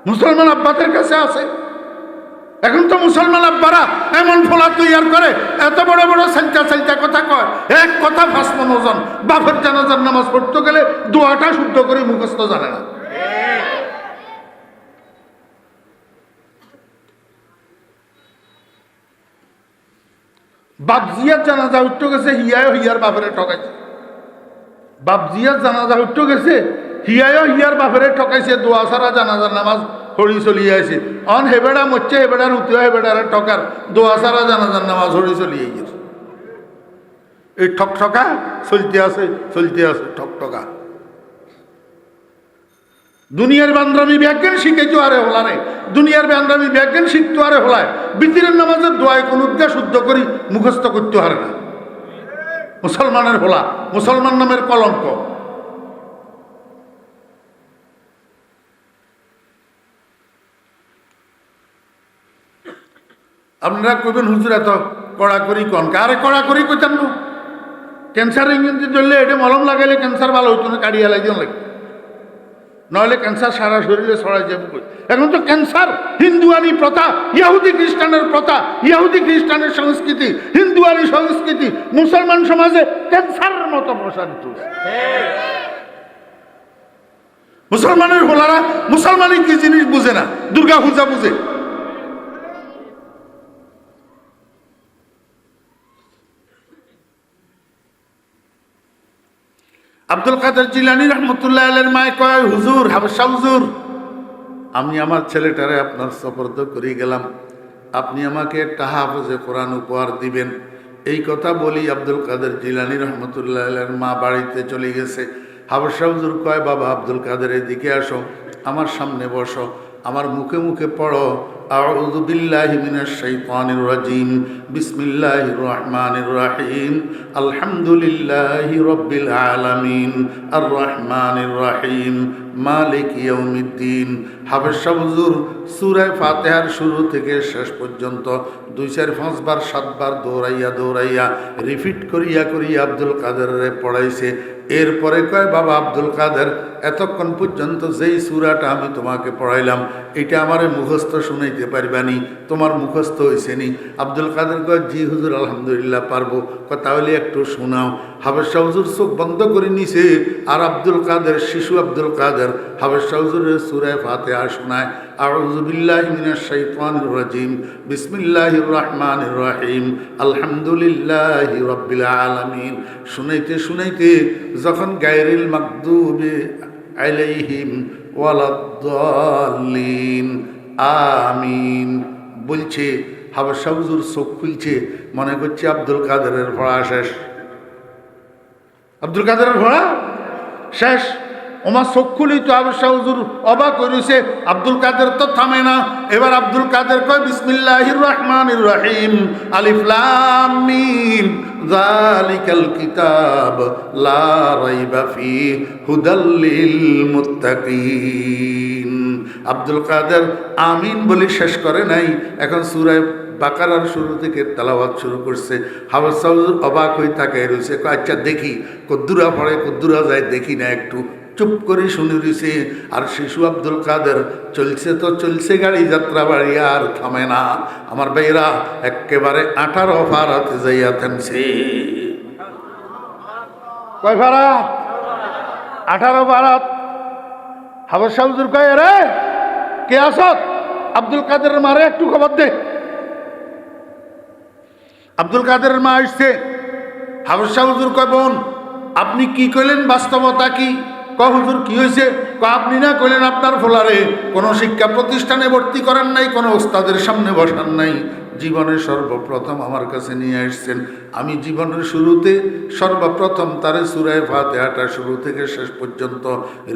মুসলমান আব্বাদের কাছে আছে। এখন তো মুসলমান আব্বারা এমন ফোলা তৈয়ার করে, এত বড় বড় সাইতা কথা কয়, এক কথা 5 মণ ওজন। বাপের জানাজার নামাজ পড়তে গেলে দোয়াটা শুদ্ধ করে মুখস্থ জানে না। বাপজিয়ার জানাজা উঠতে গেছে, হিয়ার বাপের ঠকাইছে। বাপজিয়ার জানাজা উঠতে গেছে, হিয়ার বাপেরে ঠকাইছে, দোয়া সারা জানাজার নামাজ হরি চলিয়ে আছে। অন হেবেড়া মরছে, হেবেড়ার উঠিও হেবেড়ারে ঠকার, দোয়া সারা জানাজার নামাজ হরি চলিয়ে গেছে। এই ঠকঠকা চলতে আছে ঠকঠকা। দুনিয়ার বান্দ্রামি ব্যাজ্ঞান শিখেছো আরে হলারে, দুনিয়ার বান্দ্রামি ব্যাজ্ঞান শিখতো আরে হলায়। বিতিরের নামাজের দোয়ায় কোন উদ্যা শুদ্ধ করি মুখস্থ করতে হারে না। মুসলমানের হোলা, মুসলমান নামের কলঙ্ক। আপনারা কইবেন হুজুর এত কড়াকড়ি কন, কারে কড়াকড়ি কইতেন না? ক্যান্সার ইঞ্জিন ধরলে এটা মলম লাগাইলে ক্যান্সার ভালো হইতো না, কাড়িয়া লাগিয়ে লাগে, নইলে ক্যান্সার সারা শরীরে ছড়াই যাবে। এখন তো ক্যান্সার হিন্দুয়ানি প্রথা, ইহুদি খ্রিস্টানের প্রথা, ইহুদি খ্রিস্টানের সংস্কৃতি, হিন্দুয়ানি সংস্কৃতি মুসলমান সমাজে ক্যান্সারের মতো প্রসারিত। মুসলমানের হোলারা মুসলমানই কি জিনিস বুঝে না, দুর্গা পূজা বুঝে। আব্দুল কাদের জিলানী রহমতুল্লাহ আলাইহির মায়ে কয়, হুজুর, হাবশা হুজুর, আমি আমার ছেলেটারে আপনার সুপর্দ করে গেলাম, আপনি আমাকে একটা হাফেজে কোরআন উপহার দিবেন। এই কথা বলি আব্দুল কাদের জিলানী রহমতুল্লাহ আলাইহির মা বাড়িতে চলে গেছে। হাবশা হুজুর কয়, বাবা আব্দুল কাদের এদিকে আসো, আমার সামনে বসো, আমার মুখে মুখে পড়ো, আউযু বিল্লাহি মিনাশ শাইতানির রাজিম, বিসমিল্লাহির রহমানির রহিম, আলহামদুলিল্লাহি রাব্বিল আলামিন, আর রহমানির রহিম, মালিক ইয়াউমিদ্দিন। হাবশা হুজুর সূরা ফাতিহার শুরু থেকে শেষ পর্যন্ত 2, 4, 5 বার 7 বার দৌড়াইয়া রিপিট করিয়া আব্দুল কাদেরে পড়াইছে। এরপরে কয়, বাবা আব্দুল কাদের, এতক্ষণ পর্যন্ত যেই সূরাটা আমি তোমাকে পড়াইলাম এটা আমারে মুখস্থ শুনাইতে পারবানি? তোমার মুখস্থ হয়েছে নি? আব্দুল কাদের কয়, জি হুজুর, আলহামদুলিল্লাহ পারবো। তাহলে একটু শোনাও। হাবশা হুজুর চোখ বন্ধ করে নিছে, আর আব্দুল কাদের, শিশু আব্দুল কাদের হাবশা হুজুরের সূরা ফাতিহা শোনায়। আউযু বিল্লাহি মিনাশ শাইতানির রাজিম, বিসমিল্লাহির রহমানির রহিম, আলহামদুলিল্লাহি রাব্বিল আলামিন। শুনাইতে যখন গায়রিল মাগদুবি আলাইহিম ওয়ালাদ-দাল্লিন আমিন বলছে, হাবশা হুজুর চোখ খুলছে, মনে করছে আব্দুল কাদেরের পড়া শেষ। আব্দুল কাদেরের পড়া শেষ। ওমার চোখ খুলি তো হাবশা হুজুর অবাক করেছে, আব্দুল কাদের তো থামে না। এবার আব্দুল কাদের কয়, বিসমিল্লাহির রহমানির রহিম, আলিফ লাম মিম, যালিকাল কিতাব লা রাইবা ফিহি হুদাল লিল মুত্তাকিন। আব্দুল কাদের আমিন বলে শেষ করে নাই, এখন সূরা বাকারার শুরু থেকে তেলাওয়াত শুরু করছে। হাবশা হুজুর অবাক হয়ে তাকায় রয়েছে, আচ্ছা দেখি কদ্দুরা পড়ে কদ্দুরা যায়, দেখি না একটু। চুপ করে শুনে রয়েছে। আর শিশু আব্দুল কাদের চলছে তো চলছে গাড়ি, যাত্রা বাড়ি আর থামে না। আমার ভাইরা একেবারে 18 ফারাতে যাইয়া থামছে। কয় ফারাত? 18 ফারাত। হাবশা হুজুর কয়, রে কে আসত? আব্দুল কাদেরের মারে একটু খবর দে। আব্দুল কাদেরের মা আসছে। হাবশা হুজুর কয়, বোন আপনি কি কইলেন, বাস্তবতা কি? কয় হুজুর কি হয়েছে? আপনি না কইলেন আপনার ফোলারে কোনো শিক্ষা প্রতিষ্ঠানে ভর্তি করেন নাই, কোনো ওস্তাদের সামনে বসান নাই, জীবনে সর্বপ্রথম আমার কাছে নিয়ে আসছেন। আমি জীবনের শুরুতে সর্বপ্রথম তারে সূরা ফাতিহাটা শুরু থেকে শেষ পর্যন্ত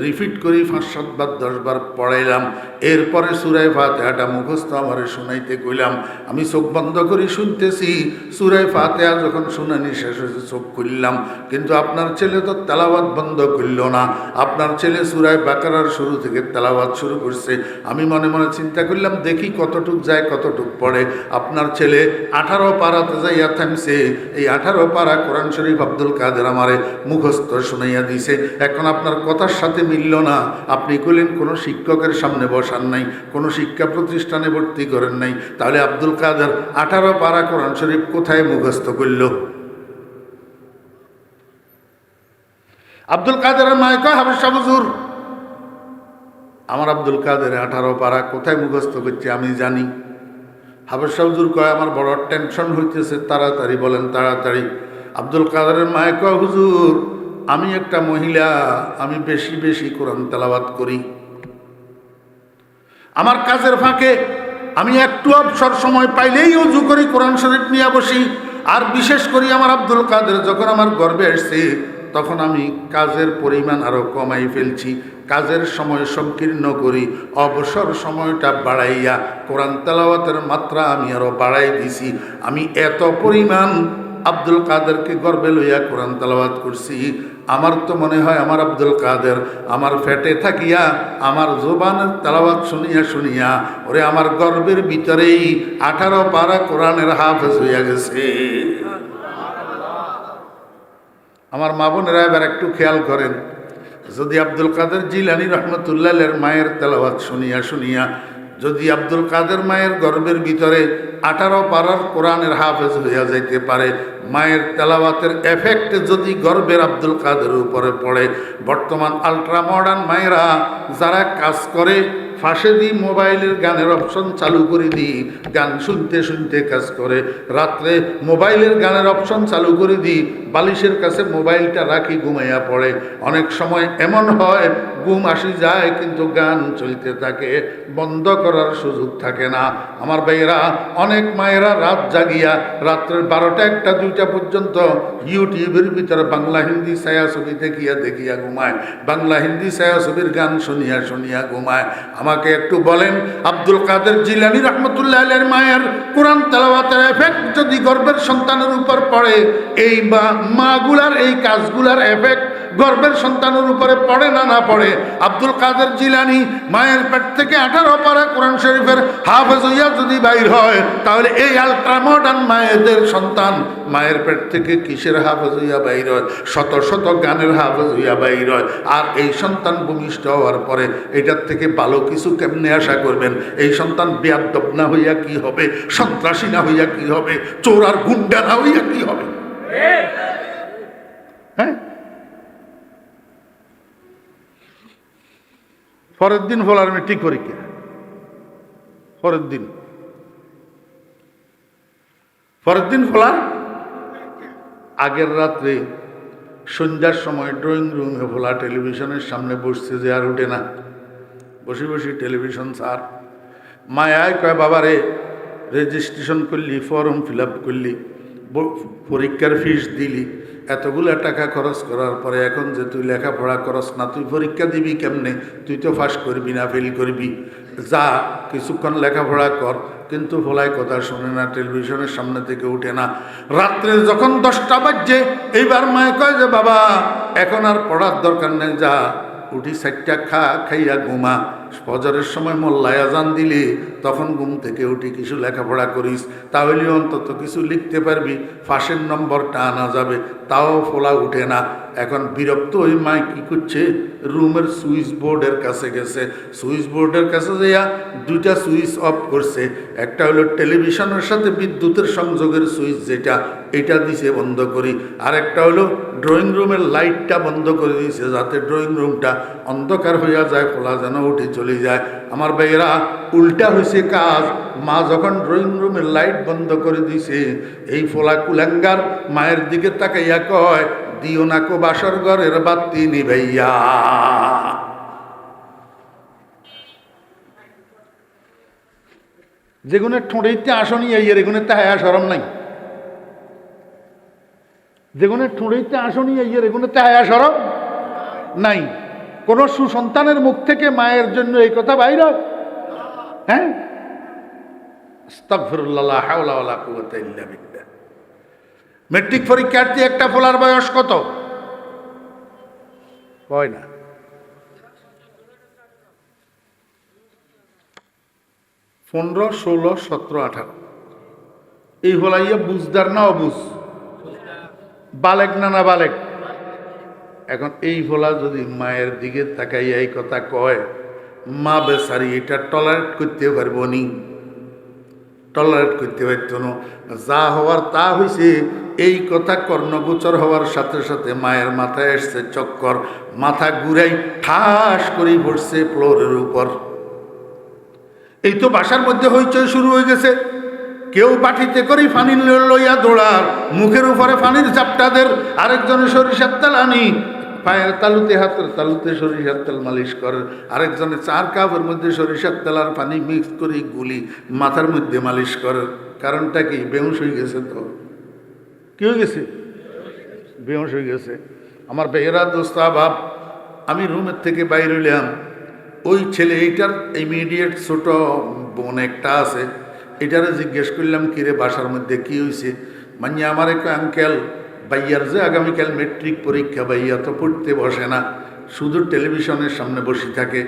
রিপিট করি 5-7 বার 10 বার পড়াইলাম। এরপরে সূরা ফাতিহাটা মুখস্থ আমারে শুনাইতে কইলাম। আমি চোখ বন্ধ করে শুনতেছি। সূরা ফাতিহা যখন শুনানি শেষ হয়েছে চোখ খুললাম, কিন্তু আপনার ছেলে তো তেলাওয়াত বন্ধ করল না। আপনার ছেলে সূরা বাকারার শুরু থেকে তেলাওয়াত শুরু করছে। আমি মনে মনে চিন্তা করলাম, দেখি কতটুক যায় কতটুক পড়ে। আপনার ছেলে 18 পারাতে যাইয়া থামছে। এই 18 পারা কোরআন শরীফ আব্দুল কাদের আমারে মুখস্থ শুনাইয়া দিছে। এখন আপনার কথার সাথে মিলল না। আপনি কইলেন কোনো শিক্ষকের সামনে বসান নাই, কোনো শিক্ষা প্রতিষ্ঠানে ভর্তি করেন নাই, তাহলে আব্দুল কাদের 18 পারা কোরআন শরীফ কোথায় মুখস্থ করল? আব্দুল কাদেরের মায় কয়, হাবশা হুজুর আমার আব্দুল কাদের 18 পারা কোথায় মুখস্থ করছে আমি জানি। হাবশা হুজুর কয়, আমার বড় টেনশন হইতেছে, তাড়াতাড়ি বলেন তাড়াতাড়ি। আব্দুল কাদেরের মায় কয়, হুজুর আমি একটা মহিলা, আমি বেশি বেশি কোরআন তেলাওয়াত করি। আমার কাজের ফাঁকে আমি একটু অবসর সময় পাইলেই ওযু করি, কোরআন শরীফ নিয়ে বসি। আর বিশেষ করে আমার আব্দুল কাদের যখন আমার গর্বে আসছে, তখন আমি কাজের পরিমাণ আরও কমাই ফেলছি, কাজের সময় সংকীর্ণ করি, অবসর সময়টা বাড়াইয়া কোরআন তেলাওয়াতের মাত্রা আমি আরও বাড়াই দিছি। আমি এত পরিমাণ আব্দুল কাদেরকে গর্বে লইয়া কোরআন তেলাওয়াত করছি। আমার তো মনে হয় আমার আব্দুল কাদের আমার ফেটে থাকিয়া আমার জোবানের তেলাওয়াত শুনিয়া শুনিয়া ওরে আমার গর্বের ভিতরেই 18 পারা কোরআনের হাফেজ হইয়া গেছে। আমার মা বোনেরা এবার একটু খেয়াল করেন, যদি আব্দুল কাদের জিলানী রহমতুল্লাহের মায়ের তেলাওয়াত শুনিয়া শুনিয়া যদি আব্দুল কাদের মায়ের গর্বের ভিতরে 18 পারার কোরআনের হাফেজ হইয়া যাইতে পারে, মায়ের তেলাওয়াতের এফেক্ট যদি গর্বের আব্দুল কাদের উপরে পড়ে, বর্তমান আলট্রা মডার্ন মায়েরা যারা কাজ করে ফাঁসে দিই মোবাইলের গানের অপশন চালু করে দিই, গান শুনতে শুনতে কাজ করে। রাত্রে মোবাইলের গানের অপশন চালু করে দিই, বালিশের কাছে মোবাইলটা রাখি, ঘুমাইয়া পড়ে। অনেক সময় এমন হয় ঘুম আসি যায় কিন্তু গান চলতে থাকে, বন্ধ করার সুযোগ থাকে না। আমার ভাইয়েরা, অনেক মায়েরা রাত জাগিয়া রাত্রের 12টা 1টা 2টা পর্যন্ত ইউটিউবের ভিতরে বাংলা হিন্দি ছায়াছবি দেখিয়া দেখিয়া ঘুমায়, বাংলা হিন্দি ছায়াছবির গান শুনিয়া শুনিয়া ঘুমায়। আমাকে একটু বলেন, আব্দুল কাদের জিলানী রহমতুল্লাহ আলাইহির মায়ের কোরআন তেলাওয়াতের এফেক্ট যদি গর্ভের সন্তানের উপর পড়ে, এই মাগুলার এই কাজগুলার এফেক্ট গর্ভের সন্তানের উপরে পড়ে না না পড়ে? আব্দুল কাদের জিলানী মায়ের পেট থেকে 18 পারা কোরআন শরীফের হাফেজ হইয়া যদি বাইর হয়, তাহলে এই আলট্রা মডার্ন মায়েদের সন্তান মায়ের পেট থেকে কিসের হাফেজ হইয়া বাইর হয়? শত শত গানের হাফেজ হইয়া বাইর হয়। আর এই সন্তান ভূমিষ্ঠ হওয়ার পরে এটার থেকে ভালো কিছু কেমনে আশা করবেন? এই সন্তান বেয়াদব না হইয়া কি হবে? সন্ত্রাসী না হইয়া কি হবে? চোর আর গুন্ডা না হইয়া কি হবে? হ্যাঁ, পরের দিন ফলার মেট্রিক পরীক্ষা, পরের দিন ফলার আগের রাত্রে সন্ধ্যার সময় ড্রয়িং রুমে ফোলা টেলিভিশনের সামনে বসছে, যে আর উঠে না, বসে বসে টেলিভিশন স্যার। মায়ায় কয়, বাবা রে, রেজিস্ট্রেশন করলি, ফর্ম ফিল আপ করলি, পরীক্ষার ফিস দিলি, এতগুলো টাকা খরচ করার পরে এখন যে তুই লেখাপড়া করস না, তুই পরীক্ষা দিবি কেমনে? তুই তো পাস করবি না, ফেল করবি। যা কিছুক্ষণ লেখাপড়া কর। কিন্তু ফলাই কথা শোনে না, টেলিভিশনের সামনে থেকে উঠে না। রাত্রে যখন 10টা বাজছে, এইবার মায়ে কয় যে বাবা এখন আর পড়ার দরকার নেই, যা উঠি 4টা খাইয়া ঘুমা। ফজরের সময় মোল্লায় আজান দিলি, তখন ঘুম থেকে উঠি কিছু লেখাপড়া করিস, তাহলে অন্তত কিছু লিখতে পারবি, ফাঁসের নম্বরটা আনা যাবে। তাও ফোলা উঠে না। এখন বিরক্ত ওই মায় কি করছে, রুমের সুইচ বোর্ডের কাছে গেছে, সুইচ বোর্ডের কাছে যাইয়া 2টা সুইচ অফ করছে। একটা হলো টেলিভিশনের সাথে বিদ্যুতের সংযোগের সুইচ, যেটা এটা দিছে বন্ধ করি, আর একটা হলো ড্রয়িং রুমের লাইটটা বন্ধ করে দিয়েছে, যাতে ড্রয়িং রুমটা অন্ধকার হইয়া যায়, ফোলা যেন উঠে চলে যায়। আমার ভাইয়েরা, উল্টা হয়েছে কাজ। মা যখন ড্রয়িং রুমের লাইট বন্ধ করে দিছে, এই ফোলা কুলাঙ্গার মায়ের দিকে তাকাইয়া কয়, দিও না কো বাসর ঘরের বাতি নিভাইয়া। যেগুনের ঠোঁড়েইতে আসনি এর এগুনের তাহায়া সরম নাই, যেগুনের ঠোঁড়েইতে আসনি এর এগুনের তাহায়া সরম নাই। কোন সুসন্তানের মুখ থেকে মায়ের জন্য এই কথা বাইর হয়? হ্যাঁ, আস্তাগফিরুল্লাহ, লা হাওলা ওয়ালা কুওয়াতা ইল্লা বিল্লাহ। মেট্রিক পরীক্ষার্থী একটা ফোলার বয়স কত? কয় না, 15, 16, 17, 18। এই ফোলাইয়া বুঝদার না অবুঝ? বালেক না না বালেক? এখন এই ফোলা যদি মায়ের দিকে তাকাইয়া এই কথা কয়, মা বেচারি এটা টলারেট করতে পারবো নি? টলারেট করতে পারত না। যা হওয়ার তা হয়েছে। এই কথা কর্ণগোচর হওয়ার সাথে সাথে মায়ের মাথায় এসছে চক্কর, মাথা ঘুরাই ঠাস করে পড়ছে ফ্লোরের উপর। এই তো বাসার মধ্যে হইচই শুরু হয়ে গেছে। কেউ বাটিতে করে পানি লইয়া দৌড়ার, মুখের উপরে পানির ঝাপটাদের, আরেকজনের সরিষার তেল আনি পায়ের তালুতে হাতের তালুতে সরিষার তেল মালিশ করে, আরেকজনে 4 কাপের মধ্যে সরিষার তেল আর পানি মিক্স করে গুলি মাথার মধ্যে মালিশ করে। কারণটা কি? বেহুশ হয়ে গেছে। তো কি হয়ে গেছে? বেহুশ হয়ে গেছে। আমার বেহরা দোস্তা বাপ, আমি রুমের থেকে বাইরে হইলাম, ওই ছেলে এইটার ইমিডিয়েট ছোট বোন একটা আছে, এটারে জিজ্ঞেস করলাম কিরে বাসার মধ্যে কি হয়েছে? মানে আমার এক আঙ্কেল, ভাইয়ার যে আগামীকাল মেট্রিক পরীক্ষা, ভাইয়া তো পড়তে বসে না, শুধু টেলিভিশনের সামনে বসে থাকে।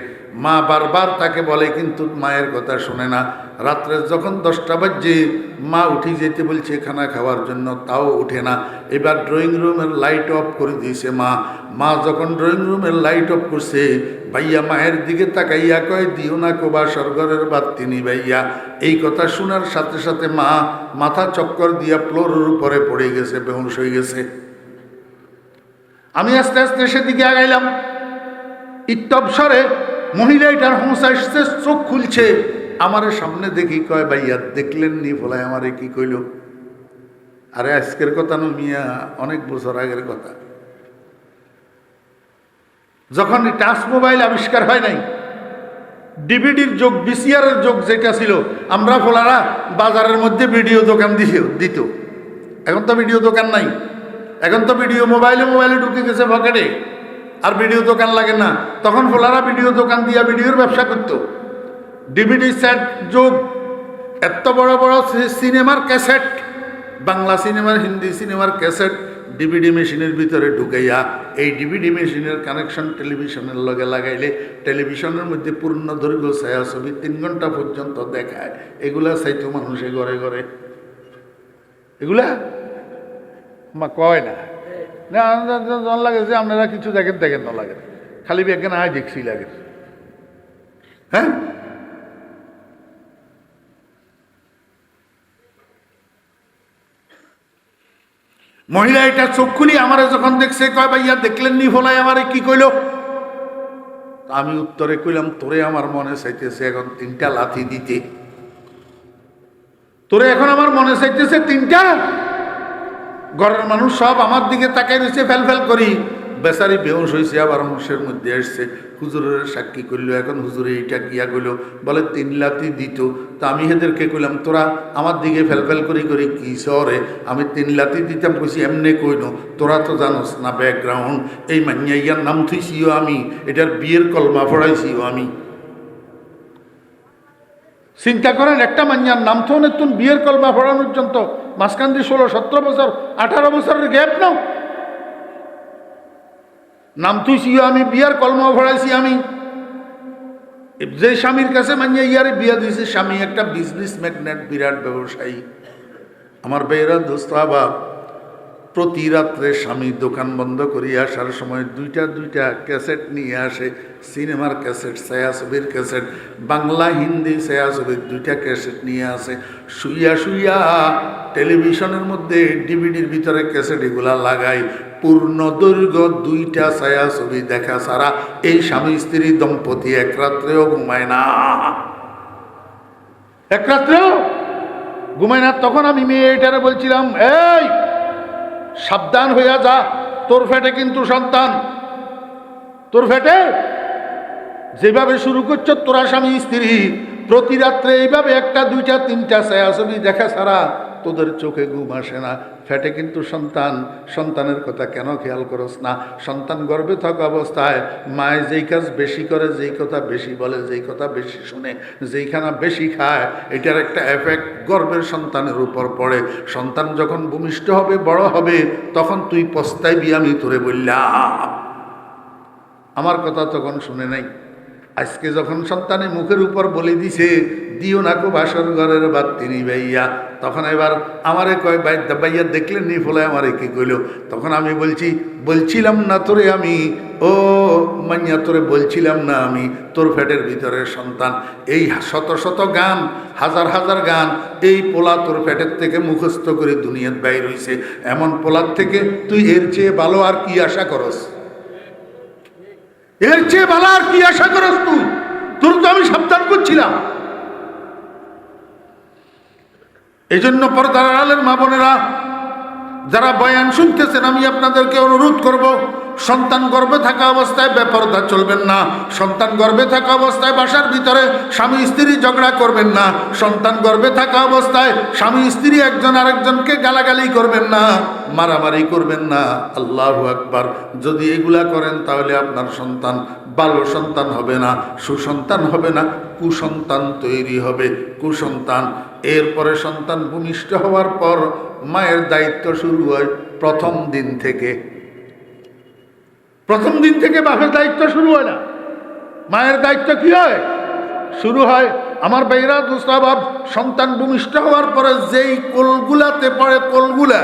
মা বারবার তাকে বলে কিন্তু মায়ের কথা শোনে না। রাত্রে যখন 10টা বাজে মা উঠে যেতে বলছে খানা খাওয়ার জন্য, তাও উঠে না। এবার ড্রয়িং রুমের লাইট অফ করে দিয়েছে মা যখন ড্রয়িং রুমের লাইট অফ করছে, ভাইয়া মায়ের দিকে তাকাইয়া কয় দিও না কোবা স্বর্গের বাতি নি ভাইয়া। এই কথা শোনার সাথে সাথে মা মাথা চক্কর দিয়া ফ্লোরের উপরে পড়ে গেছে, বেহুশ হয়ে গেছে। আমি আস্তে আস্তে সেদিকে আগাইলাম। ইত্যবসরে মহিলা এটার হুঁশ আসছে, চোখ খুলছে, আমার সামনে দেখি কয় ভাইয়া দেখলেন নি ফলায় আমারে কি কইল? আরে আজকের কথা না মিয়া, অনেক বছর আগের কথা, যখন টাচ মোবাইল আবিষ্কার হয় নাই, ডিভিডির যুগ, বিসিআরের যুগ যেটা ছিল, আমরা ফোলারা বাজারের মধ্যে ভিডিও দোকান দিত। এখন তো ভিডিও দোকান নাই, এখন তো ভিডিও মোবাইলে ঢুকে গেছে পকেটে, আর ভিডিও দোকান লাগে না। তখন ফোলারা ভিডিও দোকান দিয়া ভিডিওর ব্যবসা করত। ডিভিডি সেট যুগ, এত বড় বড় সিনেমার ক্যাসেট, বাংলা সিনেমার, হিন্দি সিনেমার ক্যাসেট ডিভিডি মেশিনের ভিতরে ঢুকাইয়া, এই ডিভিডি মেশিনের কানেকশন টেলিভিশনের লগে লাগাইলে টেলিভিশনের মধ্যে পূর্ণ দৈর্ঘ্য ছায়াছবি 3 ঘন্টা পর্যন্ত দেখায়। এগুলা চাইতো মানুষে ঘরে ঘরে, এগুলা মা কয় না লাগে যে আপনারা কিছু দেখেন না লাগে, খালি একখানে আয় দেখছি লাগে। হ্যাঁ, মহিলা এটা চোখ খুলি আমারে যখন দেখছে কয় ভাইয়া দেখলেন নি ফলাই আমারে কি কইল? আমি উত্তরে কইলাম তোরে আমার মনে চাইতেছে এখন 3টা লাথি দিতে, তোরে এখন আমার মনে চাইতেছে 3টা। ঘরের মানুষ সব আমার দিকে তাকাই রয়েছে, ফেল করি। বেচারি বেহুশ হয়েছে, আবার হুঁশের মধ্যে আসছে। হুজুরের সাক্ষী করল। এখন হুজুরে এইটা কিয়া কইল, বলে 3 লাথি দিত। তা আমি এদেরকে কইলাম তোরা আমার দিকে ফেল করি কি সরে? আমি 3 লাথি দিতাম, কইছি এমনি কইনো, তোরা তো জানোস না ব্যাকগ্রাউন্ড। এই মাইয়াইয়ার নাম থুইছিও আমি, এটার বিয়ের কলমা পড়াইছিও আমি। চিন্তা করেন, একটা মাইয়ার নাম তো নতুন বিয়ের কলমা পড়ানোর জন্য মাঝখান দিয়ে 16-17 বছর 18 বছরের গ্যাপ নাও। নাম থুইছিও আমি, বিয়ার কলমা পড়াইছি আমি। যে স্বামীর কাছে মাইয়া ইয়ারে বিয়া দিয়েছে, স্বামী একটা বিজনেস ম্যাগনেট, বিরাট ব্যবসায়ী। আমার বেয়েরা দোস্ত বাবা, প্রতি রাত্রে স্বামী দোকান বন্ধ করিয়া আসার সময় দুইটা ক্যাসেট নিয়ে আসে, সিনেমার ক্যাসেট, ছায়াছবির ক্যাসেট, বাংলা হিন্দি ছায়াছবির 2টা ক্যাসেট নিয়ে আসে। শুইয়া টেলিভিশনের মধ্যে ডিভিডির ভিতরে ক্যাসেট এগুলা লাগাই। পূর্ণ দৈর্ঘ্য 2টা ছায়াছবি দেখা ছাড়া এই স্বামী স্ত্রী দম্পতি এক রাত্রেও ঘুমায় না, এক রাত্রেও ঘুমায় না। তখন আমি মেয়ে এটারে বলছিলাম, এই সাবধান হইয়া যা, তোর ফেটে কিন্তু সন্তান, তোর ফেটে যেভাবে শুরু করছো তোরা স্বামী স্ত্রী, প্রতি রাত্রে এইভাবে 1টা 2টা 3টা ছায়াছবি দেখা ছাড়া তোদের চোখে ঘুম আসে না। ফেটে কিন্তু সন্তান, সন্তানের কথা কেন খেয়াল করস না? সন্তান গর্ভে থাকা অবস্থায় মায়ে যেই কাজ বেশি করে, যেই কথা বেশি বলে, যেই কথা বেশি শুনে, যেইখানা বেশি খায়, এটার একটা এফেক্ট গর্ভের সন্তানের উপর পড়ে। সন্তান যখন ভূমিষ্ঠ হবে, বড় হবে, তখন তুই পস্তাইবি আমি তোরে বললাম। আমার কথা তখন শুনে নাই। আজকে যখন সন্তানের মুখের উপর বলে দিছে দিও না কো বাসর ঘরের বাতি নি ভাইয়া, তখন এবার আমারে কয় ভাইয়া দেখলেন নি ফলে আমারে কি কইল? তখন আমি বলছিলাম না তোরে আমি, ও মাইয়া তোরে বলছিলাম না আমি তোর ফ্যাটের ভিতরের সন্তান। এই শত গান, হাজার গান এই পোলা তোর ফ্যাটের থেকে মুখস্থ করে দুনিয়ার বাইর হইছে। এমন পোলার থেকে তুই এর চেয়ে ভালো আর কি আশা করস? এর চেয়ে ভালো আর কি আশা করস তুই? তোর তো আমি সাবধান করছিলাম। এই জন্য পর্দার আড়ালের মা বোনেরা যারা বয়ান শুনতেছেন, আমি আপনাদেরকে অনুরোধ করব, সন্তান গর্ভে থাকা অবস্থায় বেপরদা চলবেন না। সন্তান গর্ভে থাকা অবস্থায় বাসার ভিতরে স্বামী স্ত্রী ঝগড়া করবেন না। সন্তান গর্ভে থাকা অবস্থায় স্বামী স্ত্রী একজন আরেকজনকে গালাগালি করবেন না, মারামারি করবেন না। আল্লাহু আকবার। যদি এগুলা করেন তাহলে আপনার সন্তান ভালো সন্তান হবে না, সুসন্তান হবে না, কুসন্তান তৈরি হবে, কুসন্তান। এরপরে সন্তান ভূমিষ্ঠ হওয়ার পর মায়ের দায়িত্ব শুরু হয় প্রথম দিন থেকে। প্রথম দিন থেকে বাপের দায়িত্ব শুরু হয় না, মায়ের দায়িত্ব কি হয়? শুরু হয়। আমার ভাইরা দুস্তাবাব, সন্তান ভূমিষ্ঠ হওয়ার পরে যেই কোলগুলাতে পড়ে, কোলগুলা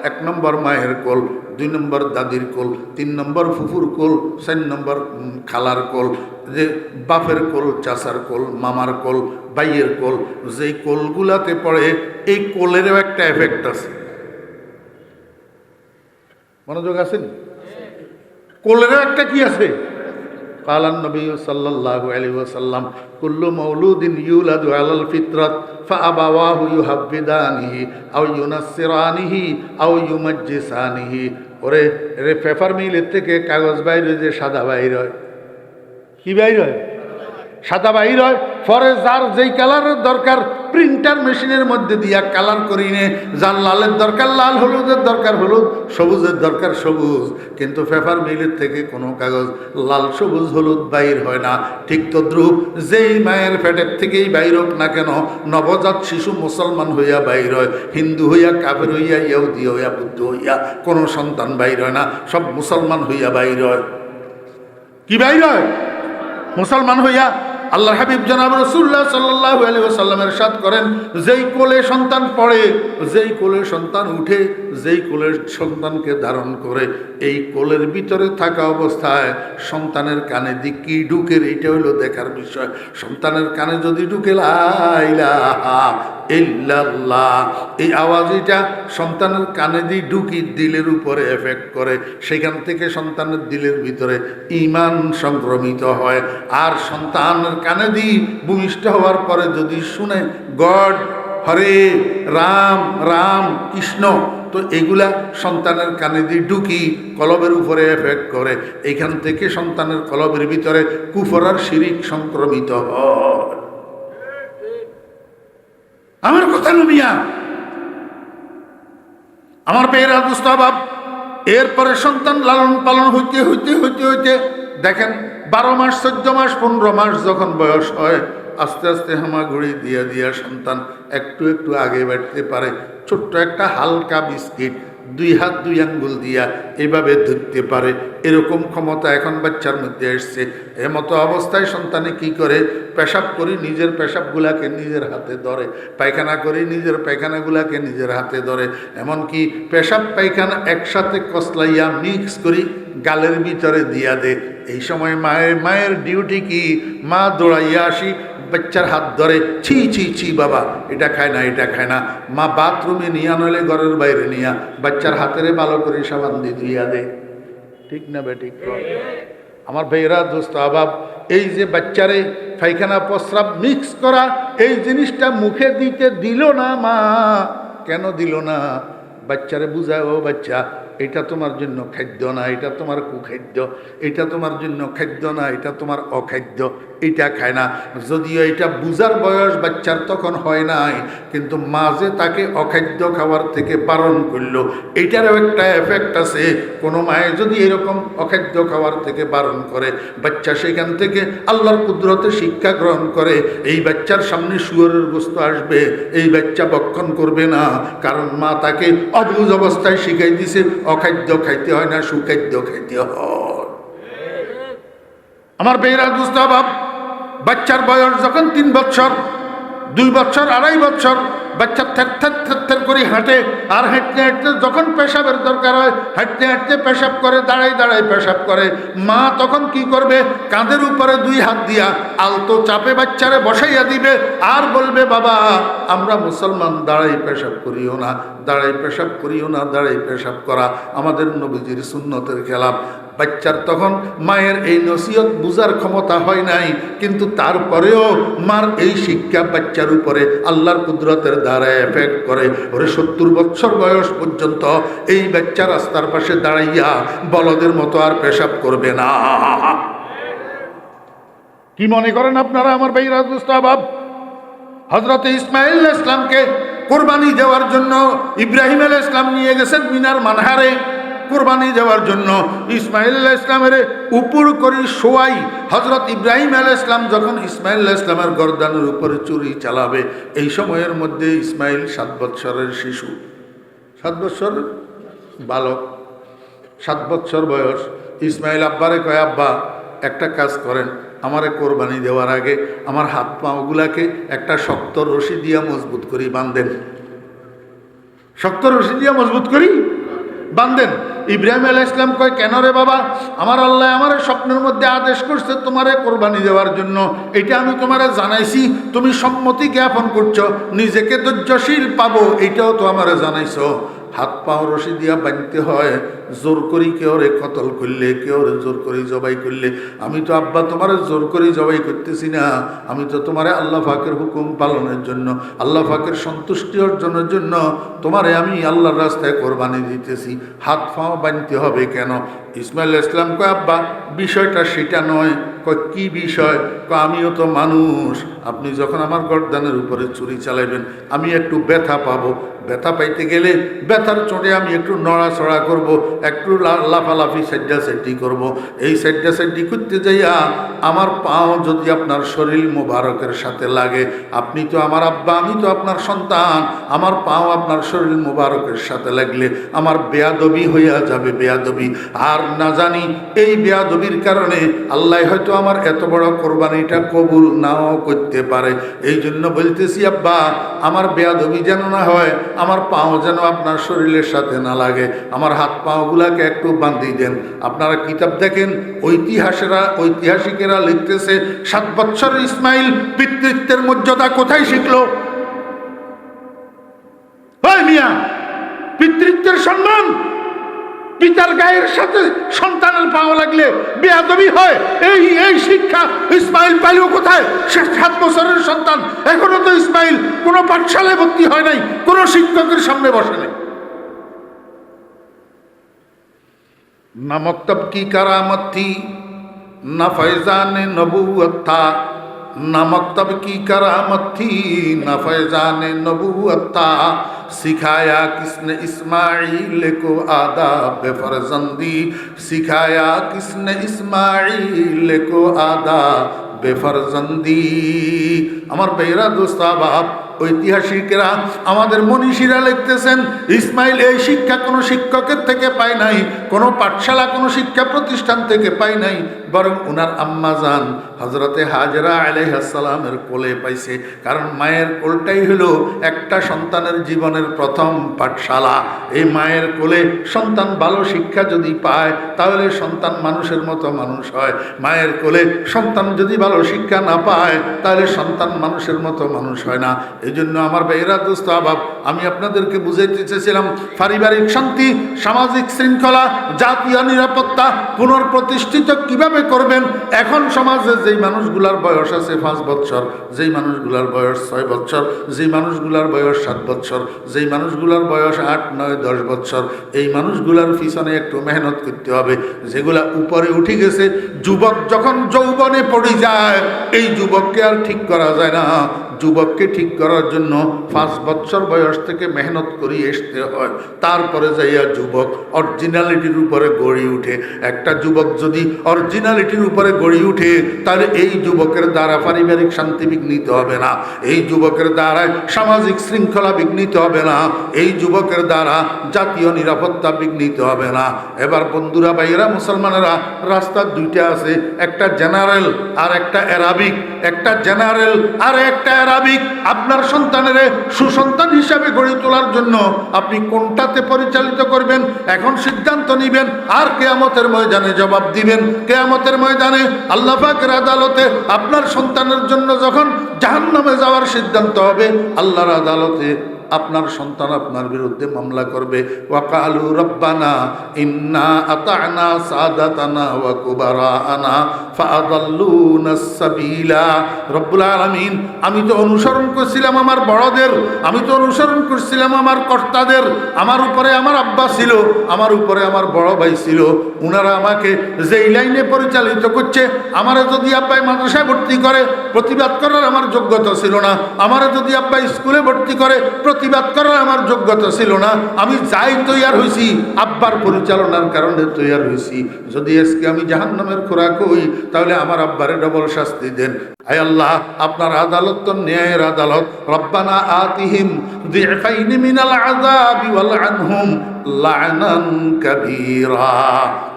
1 নম্বর মায়ের কোল, 2 নম্বর দাদির কোল, 3 নম্বর ফুফুর কোল, 4 নম্বর খালার কোল, যে বাপের কোল, চাচার কোল, মামার কোল, ভাইয়ের কোল, যেই কোলগুলাতে পড়ে এই কোলেরও একটা এফেক্ট আছে। মনোযোগ আছেন? কোলেরও একটা কি আছে? কালান নবী সাল্লাল্লাহু আলাইহি ওয়াসাল্লাম কুল্লু মাউলুদিন ইউলাদু আলাল ফিতরাত ফাআবাওয়াহু ইউহাব্বিদানিহি আও ইউনাসসিরানিহি আও ইউমাজ্জিসানিহি। ওরে রে পেপার মিলের থেকে কাগজ বাইর হয়, যে সাদা বাইর হয়। কি বাইর হয়? সাদা বাইর হয়। পরে যার যেই কালারের দরকার প্রিন্টার মেশিনের মধ্যে দিয়া কালার করি নে, যার লালের দরকার লাল, হলুদের দরকার হলুদ, সবুজের দরকার সবুজ। কিন্তু পেপার মিলের থেকে কোনো কাগজ লাল, সবুজ, হলুদ বাইর হয় না। ঠিক তদ্রূপ যেই মায়ের পেটের থেকেই বাইর হোক না কেন, নবজাত শিশু মুসলমান হইয়া বাইর হয়, হিন্দু হইয়া, কাফের হইয়া, ইহুদি হইয়া, বুদ্ধ হইয়া কোনো সন্তান বাইর হয় না, সব মুসলমান হইয়া বাইর হয়। কি বাইর হয়? মুসলমান হইয়া। আল্লাহর হাবিব জনাব রাসূলুল্লাহ সাল্লাল্লাহু আলাইহি ওয়াসাল্লামের ইরশাদ করেন, যেই কোলে সন্তান পড়ে, যেই কোলে সন্তান উঠে, যেই কোলের সন্তানকে ধারণ করে, এই কোলের ভিতরে থাকা অবস্থায় সন্তানের কানে দি কি ঢুকে, এটা হইল দেখার বিষয়। সন্তানের কানে যদি ঢুকে লা ইলাহা ইল্লাল্লাহ, এই আওয়াজ এটা সন্তানের কানে দিয়ে ঢুকি দিলের উপরে এফেক্ট করে, সেখান থেকে সন্তানের দিলের ভিতরে ঈমান সংক্রমিত হয়। আর সন্তানের কানে দিয়ে ভূমিষ্ঠ হওয়ার পরে যদি শুনে গড, হরে রাম, রাম কৃষ্ণ, তো এগুলা সন্তানের কানে দিয়ে ঢুকি কলবের উপরে এফেক্ট করে। এখান থেকে সন্তানের কলবের ভিতরে কুফর আর শিরিক সংক্রমিত হয়। আমার কথা নমিয়া, আমার পেয়েরা দুস্তাবাব, এরপরে সন্তান লালন পালন হইতে হইতে হইতে হইতে দেখেন 12 মাস, 14 মাস, 15 মাস যখন বয়স হয়, আস্তে আস্তে হামাগুড়ি দিয়া দিয়া সন্তান একটু একটু আগে বাড়তে পারে। ছোট্ট একটা হালকা বিস্কিট 2 হাত 2 আঙ্গুল দিয়া এইভাবে ধরতে পারে, এরকম ক্ষমতা এখন বাচ্চার মধ্যে এসছে। এমতো অবস্থায় সন্তানে কি করে? পেশাব করি নিজের পেশাবগুলাকে নিজের হাতে ধরে, পায়খানা করি নিজের পায়খানাগুলাকে নিজের হাতে ধরে, এমনকি পেশাব পায়খানা একসাথে কসলাইয়া মিক্স করি গালের ভিতরে দিয়া দে। এই সময় মায়ের ডিউটি কি? মা দৌড়াইয়া আসি, বাচ্চার হাত ধরে, ছি ছি ছি বাবা, এটা খায় না, এটা খায় না। মা বাথরুমে নিয়া, নইলে ঘরের বাইরে নিয়া বাচ্চার হাতেরে ভালো করে সাবান দিয়ে ধুইয়া দে। ঠিক না বেঠিক? আমার ভাইয়েরা দোস্ত আবাব, এই যে বাচ্চারে পায়খানা প্রস্রাব মিক্স করা, এই জিনিসটা মুখে দিতে দিল না মা। কেন দিল না? বাচ্চারে বুঝায়, ও বাচ্চা, এটা তোমার জন্য খাদ্য না, এটা তোমার কুখাদ্য, এটা তোমার জন্য খাদ্য না, এটা তোমার অখাদ্য, এটা খায় না। যদিও এটা বুঝার বয়স বাচ্চার তখন হয় নাই, কিন্তু মাঝে তাকে অখাদ্য খাবার থেকে বারণ করলো, এটারও একটা এফেক্ট আছে। কোনো মায়ে যদি এরকম অখাদ্য খাবার থেকে বারণ করে, বাচ্চা সেখান থেকে আল্লাহর কুদরতে শিক্ষা গ্রহণ করে, এই বাচ্চার সামনে শুয়োরের গোস্ত আসবে, এই বাচ্চা ভক্ষণ করবে না, কারণ মা তাকে অবুঝ অবস্থায় শিখাই দিছে অখাদ্য খাইতে হয় না, সুখাদ্য খাইতে হয়। আমার বেহরা দুস্তাবাব, বাচ্চার বয়স যখন 3 বছর, 2 বছর, 2.5 বছর, বাচ্চা থের করে হাঁটে, আর হাঁটতে হাঁটতে যখন পেশাবের দরকার হয়, হাঁটতে হাঁটতে পেশাব করে, দাঁড়াই দাঁড়াই পেশাব করে, মা তখন কি করবে? কাঁধের উপরে 2 হাত দিয়া আলতো চাপে বাচ্চারে বসাইয়া দিবে, আর বলবে, বাবা আমরা মুসলমান, দাঁড়াই পেশাব করিও না, দাঁড়াই পেশাব করিও না। দাঁড়াই পেশাব করা আমাদের নবীজির সুন্নতের খেলাফ। বাচ্চার তখন মায়ের এই নসিহত বুঝার ক্ষমতা হয় নাই, কিন্তু তারপরেও মার এই শিক্ষা বাচ্চার উপরে আল্লাহর কুদরতের দ্বারা এফেক্ট করে। ওরে 70 বছর বয়স পর্যন্ত এই বাচ্চা রাস্তার পাশে দাঁড়াইয়া বলদের মতো আর পেশাব করবে না। কি মনে করেন আপনারা আমার ভাইরা দোস্ত আবাব? হযরত ইসমাঈল আলাইহিস সালামকে কুরবানি দেওয়ার জন্য ইব্রাহিম আলাইহিস সালাম নিয়ে গেছেন মিনার মানহারে কুরবানি দেওয়ার জন্য। ইসমাঈল আলাইহিস সালামের উপর করে শোয়াই হযরত ইব্রাহিম আলাইহিস সালাম যখন ইসমাঈল আলাইহিস সালামের গর্দানের উপরে চুরি চালাবে, এই সময়ের মধ্যে ইসমাঈল 7 বছরের শিশু, 7 বছরের বালক, 7 বছর বয়স। ইসমাঈল আব্বারে কয়, আব্বা একটা কাজ করেন, আমারে কোরবানি দেওয়ার আগে আমার হাত পাগুলাকে একটা শক্ত রশি দিয়া মজবুত করি বাঁধেন, শক্ত রশি দিয়া মজবুত করি বাঁধেন। ইব্রাহিম আলাইহিস সালাম কয়, কেন রে বাবা? আমার আল্লাহ আমার স্বপ্নের মধ্যে আদেশ করছে তোমারে কোরবানি দেওয়ার জন্য, এটা আমি তোমারে জানাইছি, তুমি সম্মতি জ্ঞাপন করছো, নিজেকে ধৈর্যশীল পাবো এটাও তো আমারে জানাইছো। হাত পাও রশি দিয়া বাঁধতে হয়, জোর করি কেউ রে কতল করলে, কেউ রে জোর করি জবাই করলে। আমি তো আব্বা তোমারে জোর করি জবাই করতেছি না, আমি তো তোমারে আল্লাহ পাকের হুকুম পালনের জন্য, আল্লাহ পাকের সন্তুষ্টি অর্জনের জন্য তোমারে আমি আল্লাহর রাস্তায় কোরবানি দিতেছি, হাত পাও বাঁধতে হবে কেন? ইসমাঈল আলাইহিস সালাম কয়, আব্বা বিষয়টা সেটা নয়। কয়, কি বিষয়? কয়, আমিও তো মানুষ, আপনি যখন আমার গর্দানের উপরে ছুরি চালাইবেন আমি একটু ব্যথা পাবো, ব্যথা পাইতে গেলে ব্যথার চোটে আমি একটু নড়াচড়া করব, একটু লাফালাফি সাইড্ডি করব। এই সাইড্ডি করতে যাইয়া আমার পাও যদি আপনার শরীর মোবারকের সাথে লাগে, আপনি তো আমার আব্বা, আমি তো আপনার সন্তান, আমার পাও আপনার শরীর মোবারকের সাথে লাগলে আমার বেয়াদবি হইয়া যাবে, বেয়াদবি। আর না জানি এই বেয়াদবির কারণে আল্লাহ হয়তো আমার এত বড় কোরবানিটা কবুল নাও করতে পারে। এই জন্য বলতেছি আব্বা, আমার বেয়াদবি যেন না হয়, আমার পাও যেন আপনার শরীরের সাথে না লাগে, আমার হাত পাগুলাকে একটু বাঁধি দেন। আপনারা কিতাব দেখেন, ঐতিহাসিকেরা লিখতেছে 7 বছর ইসমাঈল পিতৃত্বের মর্যাদা কোথায় শিখলো? ওই মিয়া, পিতৃত্বের সম্মান পিতার গায়ের সাথে সন্তানের পাওয়া লাগলে বেয়াদবি হয়, এই শিক্ষা ইসমাঈল পাইল কোথায়? 7 বছরের সন্তান, এখনো তো ইসমাঈল কোনো পাঠশালায় ভর্তি হয় নাই, কোনো শিক্ষকের সামনে বসে নাই। না মক্তব কি কারামত থি, না ফয়জানে নবুয়ত থা, না মক্তব কি करामत थी न फैजान नबूवत था। सिखाया किसने इस्माइल को आदाब फरजंदी, सिखाया किसने इस्माइल को आदाब बेफरजंदी। আমার ভাইরা দোস্ত বাপ, ঐতিহাসিকরা আমাদের মনীষীরা লিখতেছেন ইসমাঈল এই শিক্ষা কোনো শিক্ষকের থেকে পায় নাই, কোনো পাঠশালা কোনো শিক্ষা প্রতিষ্ঠান থেকে পায় নাই, বরং ওনার আম্মাজান হযরতে হাজরা আলাইহিস সালামের কোলে পাইছে। কারণ মায়ের কোলটাই হলো একটা সন্তানের জীবনের প্রথম পাঠশালা। এই মায়ের কোলে সন্তান ভালো শিক্ষা যদি পায় তাহলে সন্তান মানুষের মতো মানুষ হয়। মায়ের কোলে সন্তান যদি ভালো শিক্ষা না পায় তাহলে সন্তান মানুষের মতো মানুষ হয় না। এই জন্য আমার ভাইয়েরা দোস্ত আবাব, আমি আপনাদেরকে বুঝাইতে চেয়েছিলাম পারিবারিক শান্তি, সামাজিক শৃঙ্খলা, জাতীয় নিরাপত্তা পুনঃপ্রতিষ্ঠিত কিভাবে করবেন। এখন সমাজে যেই মানুষগুলার বয়স আছে 5 বছর, যেই মানুষগুলার বয়স 6 বছর, যেই মানুষগুলার বয়স 7 বছর, যেই মানুষগুলার বয়স 8, 9, 10 বছর, এই মানুষগুলার পিছনে একটু মেহনত করতে হবে। যেগুলা উপরে উঠে গেছে, যুবক যখন যৌবনে পড়ে যায় এই যুবককে আর ঠিক করা যায় না। যুবককে ঠিক করার জন্য 5 বছর বয়স থেকে মেহনত করিয়ে আসতে হয়, তারপরে যাইয়া যুবক অরিজিনালিটির উপরে গড়ে উঠে। একটা যুবক যদি অরিজিনালিটির উপরে গড়ে উঠে তাহলে এই যুবকের দ্বারা পারিবারিক শান্তি বিঘ্নিত হবে না, এই যুবকের দ্বারা সামাজিক শৃঙ্খলা বিঘ্নিত হবে না, এই যুবকের দ্বারা জাতীয় নিরাপত্তা বিঘ্নিত হবে না। এবার বন্ধুরা, ভাইয়েরা, মুসলমানেরা, রাস্তা 2টা আছে, একটা জেনারেল আর একটা অ্যারাবিক। একটা জেনারেল আর একটা অ্যারাবিক। আপনার সন্তানের সুসন্তান হিসাবে গড়ে তোলার জন্য আপনি কোনটাতে পরিচালিত করবেন এখন সিদ্ধান্ত নেবেন, আর কিয়ামতের ময়দানে জবাব দিবেন। কিয়ামতের ময়দানে আল্লাহ পাকের আদালতে আপনার সন্তানের জন্য যখন জাহান্নামে যাওয়ার সিদ্ধান্ত হবে, আল্লাহর আদালতে আপনার সন্তান আপনার বিরুদ্ধে মামলা করবে। ওয়াকালু রব্বানা ইন্না আতা'না সাদাতানা ওয়া কুবারানা ফাআদাল্লুনাস সাবিলা। রব্বুল আলামিন, আমি তো অনুসরণ করছিলাম আমার বড়দের, আমি তো অনুসরণ করছিলাম আমার কর্তাদের। আমার উপরে আমার আব্বা ছিল, আমার উপরে আমার বড় ভাই ছিল, উনারা আমাকে যেই লাইনে পরিচালিত করছে, আমারে যদি আব্বাই মাদ্রাসায় ভর্তি করে প্রতিবাদ করার আমার যোগ্যতা ছিল না, আমারে যদি আব্বাই স্কুলে ভর্তি করে প্রতিবাদ করার আমার যোগ্যতা ছিল না। আমি যাই তৈয়ার হয়েছি আব্বার পরিচালনার কারণে তৈয়ার হয়েছি। যদি আজকে আমি জাহান্নামের খোরাক হই তাহলে আমার আব্বারে ডবল শাস্তি দেন। আয় আল্লাহ, আপনার আদালত তো ন্যায়ের আদালত। রব্বানা আতিহিম যিফাইনি মিনাল আযাবি ওয়াল আনহুম লা'নান কাবীরা।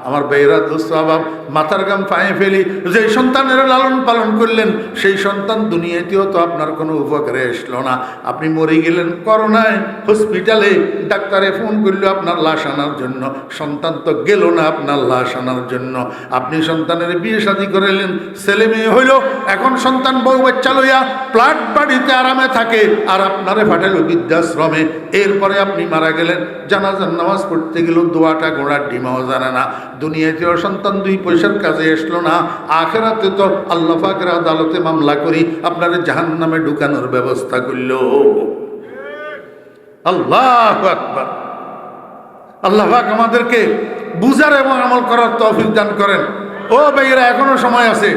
আমার ভাইরা দোস্ত আবাব, মাথার গাম পায়ে ফেলি, যে সন্তানের লালন পালন করলেন সেই সন্তান দুনিয়াতেও তো আপনার কোনো উপকারে আসলো না। আপনি মরে গেলেন করোনায় হসপিটালে, ডাক্তারে ফোন করলো আপনার লাশ আনার জন্য, সন্তান তো গেল না আপনার লাশ আনার জন্য। আপনি সন্তানের বিয়ে শাদী করালেন, ছেলে মেয়ে হইল, এখন সন্তান বউ বাচ্চা লইয়া ফ্ল্যাট বাড়িতে আরামে থাকে, আর আপনারে পাঠালো বৃদ্ধাশ্রমে। এরপরে আপনি মারা গেলেন, জানাজার নামাজ পড়তে গেল, দোয়াটা ঘোড়ার ডিমাও জানে না। দুনিয়াতেও সন্তান দুই পয়সার কাজে আসলো না, আখেরাতে তো আল্লাহ পাকের আদালতে মামলা করি আপনার জাহান্নামে ঢুকানোর ব্যবস্থা করল। আল্লাহু আকবার। আল্লাহ পাক আমাদেরকে বুঝার এবং আমল করার তৌফিক দান করেন। ও ভাইয়েরা, এখনো সময় আছে।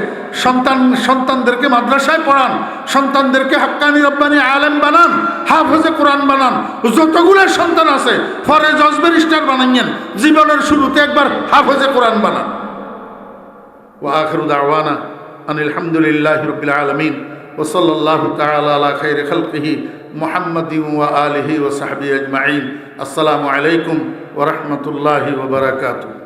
সন্তানদেরকে মাদ্রাসায় পড়ান, সন্তানদেরকে হাক্কানি রব্বানি আলেম বানান, হাফেজে কোরআন বানান। যতগুলো সন্তান আছে পরে জজ ব্যারিস্টার বানাইয়েন, জীবনের শুরুতে একবার হাফেজে কোরআন বানান। ওয়া আখিরু দাওয়ানা আনিল হামদুলিল্লাহি রাব্বিল আলামিন ওয়া সাল্লাল্লাহু তাআলা আলা খাইরি খালকিহি মুহাম্মাদিন ওয়া আলিহি ওয়া সাহবিহি আজমাইন। আসসালামু আলাইকুম ওয়া রাহমাতুল্লাহি ওয়া বারাকাতুহু।